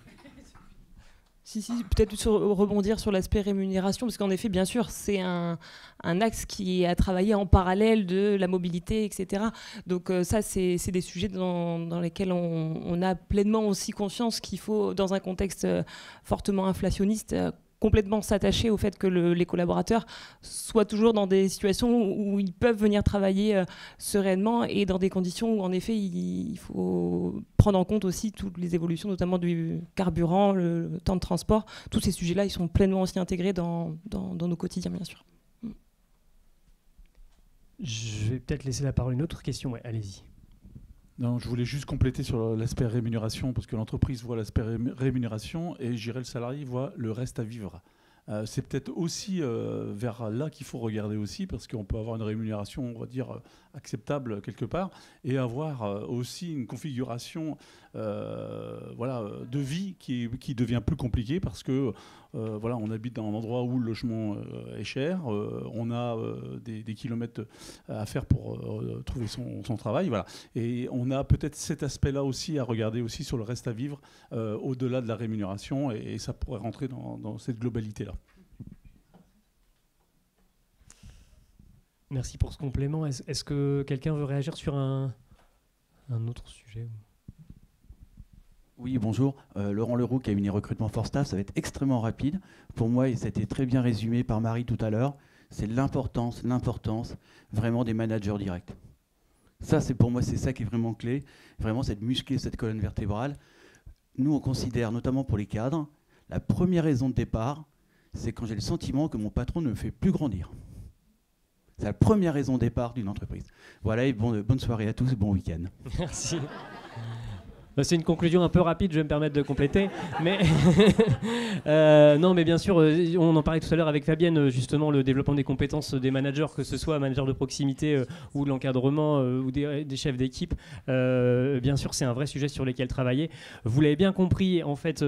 Si, peut-être rebondir sur l'aspect rémunération, parce qu'en effet, bien sûr, c'est un axe qui est à travailler en parallèle de la mobilité, etc. Donc ça, c'est des sujets dans lesquels on a pleinement aussi conscience qu'il faut, dans un contexte fortement inflationniste, complètement s'attacher au fait que les collaborateurs soient toujours dans des situations où ils peuvent venir travailler sereinement et dans des conditions où, en effet, il faut prendre en compte aussi toutes les évolutions, notamment du carburant, le temps de transport. Tous ces sujets-là, ils sont pleinement aussi intégrés dans nos quotidiens, bien sûr. Je vais peut-être laisser la parole à une autre question. Ouais, allez-y. Non, je voulais juste compléter sur l'aspect rémunération, parce que l'entreprise voit l'aspect rémunération et le salarié voit le reste à vivre. C'est peut-être aussi vers là qu'il faut regarder aussi, parce qu'on peut avoir une rémunération, on va dire, acceptable quelque part, et avoir aussi une configuration de vie qui devient plus compliquée, parce que on habite dans un endroit où le logement est cher, on a des kilomètres à faire pour trouver son travail, voilà. Et on a peut-être cet aspect-là aussi à regarder aussi sur le reste à vivre, au-delà de la rémunération, et ça pourrait rentrer dans cette globalité-là. Merci pour ce complément. Est-ce que quelqu'un veut réagir sur un autre sujet? Oui, bonjour. Laurent Leroux, cabinet recrutement Forstaff. Ça va être extrêmement rapide. Pour moi, et ça a été très bien résumé par Marie tout à l'heure, c'est l'importance vraiment des managers directs. Ça, pour moi, c'est ça qui est vraiment clé. Vraiment, c'est de muscler cette colonne vertébrale. Nous, on considère, notamment pour les cadres, la première raison de départ, c'est quand j'ai le sentiment que mon patron ne me fait plus grandir. C'est la première raison de départ d'une entreprise. Voilà, et bonne soirée à tous, bon week-end. Merci. C'est une conclusion un peu rapide, je vais me permettre de compléter. Mais non, mais bien sûr, on en parlait tout à l'heure avec Fabienne, justement, le développement des compétences des managers, que ce soit managers de proximité ou de l'encadrement ou des chefs d'équipe. Bien sûr, c'est un vrai sujet sur lequel travailler. Vous l'avez bien compris, en fait, on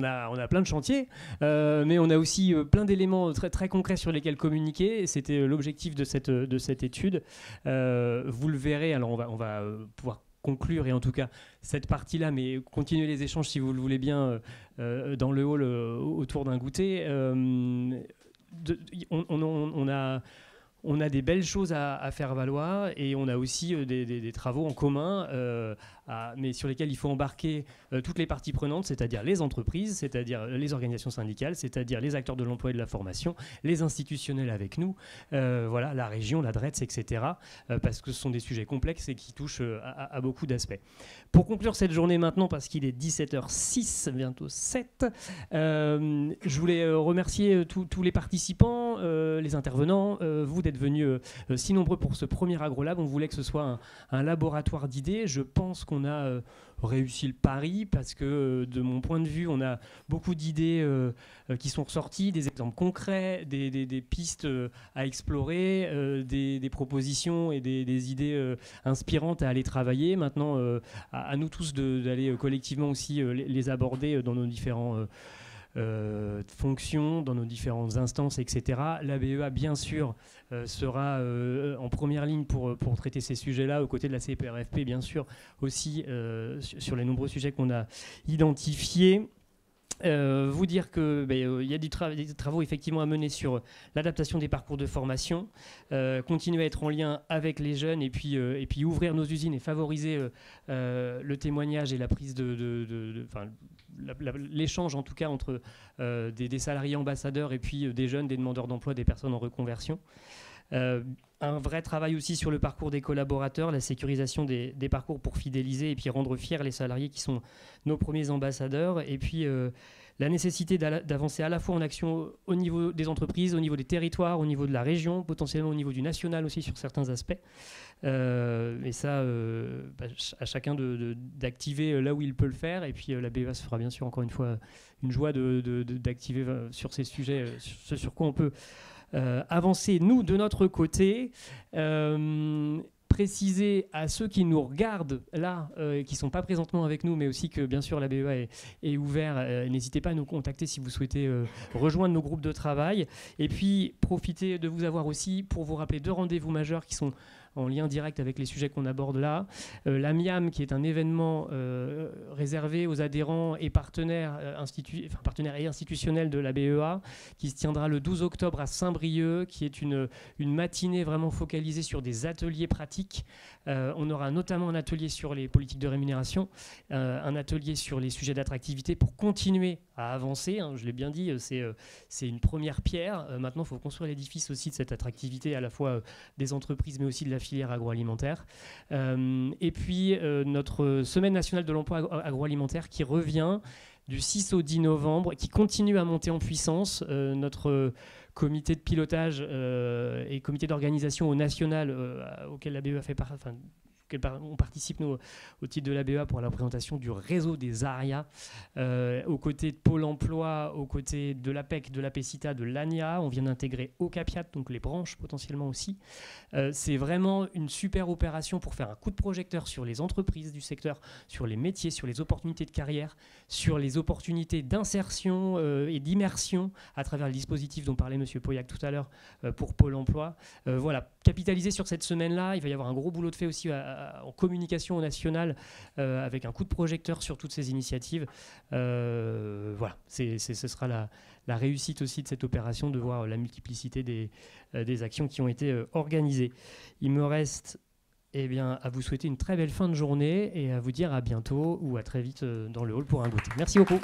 a plein de chantiers, mais on a aussi plein d'éléments très, très concrets sur lesquels communiquer. C'était l'objectif de cette étude. Vous le verrez, alors on va pouvoir conclure, et en tout cas cette partie-là, mais continuer les échanges si vous le voulez bien dans le hall autour d'un goûter. On a des belles choses à faire valoir, et on a aussi des travaux en commun, mais sur lesquels il faut embarquer toutes les parties prenantes, c'est-à-dire les entreprises, c'est-à-dire les organisations syndicales, c'est-à-dire les acteurs de l'emploi et de la formation, les institutionnels avec nous, la région, la DRETS, etc. Parce que ce sont des sujets complexes et qui touchent à beaucoup d'aspects. Pour conclure cette journée maintenant, parce qu'il est 17h06, bientôt 7, je voulais remercier tous les participants, également les intervenants, vous d'être venus si nombreux pour ce premier AgroLab. On voulait que ce soit un laboratoire d'idées. Je pense qu'on a réussi le pari parce que de mon point de vue, on a beaucoup d'idées qui sont ressorties, des exemples concrets, des pistes à explorer, des propositions et des idées inspirantes à aller travailler. Maintenant, à nous tous d'aller collectivement aussi les aborder dans nos différents fonctions, dans nos différentes instances, etc. La BEA, bien sûr, sera en première ligne pour traiter ces sujets-là, aux côtés de la CPRFP, bien sûr, aussi sur les nombreux sujets qu'on a identifiés. Vous dire qu'il y a des travaux effectivement à mener sur l'adaptation des parcours de formation, continuer à être en lien avec les jeunes et puis ouvrir nos usines et favoriser le témoignage et la prise l'échange en tout cas entre des salariés ambassadeurs et puis des jeunes, des demandeurs d'emploi, des personnes en reconversion. Un vrai travail aussi sur le parcours des collaborateurs, la sécurisation des parcours pour fidéliser et puis rendre fiers les salariés qui sont nos premiers ambassadeurs. Et puis la nécessité d'avancer à la fois en action au niveau des entreprises, au niveau des territoires, au niveau de la région, potentiellement au niveau du national aussi sur certains aspects. Et ça, à chacun d'activer là où il peut le faire. Et puis la BEA se fera bien sûr encore une fois une joie d'activer sur ces sujets, ce sur quoi on peut avancer, nous, de notre côté. Préciser à ceux qui nous regardent là, qui ne sont pas présentement avec nous, mais aussi que bien sûr la BEA est ouverte. N'hésitez pas à nous contacter si vous souhaitez rejoindre nos groupes de travail. Et puis profitez de vous avoir aussi pour vous rappeler 2 rendez-vous majeurs qui sont en lien direct avec les sujets qu'on aborde là. L'AMIAM, qui est un événement réservé aux adhérents et partenaires et institutionnels de la BEA, qui se tiendra le 12 octobre à Saint-Brieuc, qui est une matinée vraiment focalisée sur des ateliers pratiques. On aura notamment un atelier sur les politiques de rémunération, un atelier sur les sujets d'attractivité pour continuer à avancer. Je l'ai bien dit, c'est une première pierre. Maintenant, il faut construire l'édifice aussi de cette attractivité, à la fois des entreprises, mais aussi de la filière agroalimentaire. Et puis, notre Semaine nationale de l'emploi agroalimentaire qui revient du 6 au 10 novembre, qui continue à monter en puissance. Notre comité de pilotage et comité d'organisation au national auquel la BEA fait partie, on participe nous, au titre de la BEA pour la présentation du réseau des ARIA, aux côtés de Pôle emploi, aux côtés de l'APEC, de l'APECITA, de l'ANIA. On vient d'intégrer OCAPIAT, donc les branches potentiellement aussi. C'est vraiment une super opération pour faire un coup de projecteur sur les entreprises du secteur, sur les métiers, sur les opportunités de carrière, sur les opportunités d'insertion et d'immersion à travers le dispositif dont parlait M. Pauillac tout à l'heure pour Pôle emploi. Voilà, capitaliser sur cette semaine-là. Il va y avoir un gros boulot de fait aussi en communication nationale avec un coup de projecteur sur toutes ces initiatives. Voilà, ce sera la réussite aussi de cette opération, de voir la multiplicité des actions qui ont été organisées. Il me reste à vous souhaiter une très belle fin de journée et à vous dire à bientôt ou à très vite dans le hall pour un goûter. Merci beaucoup.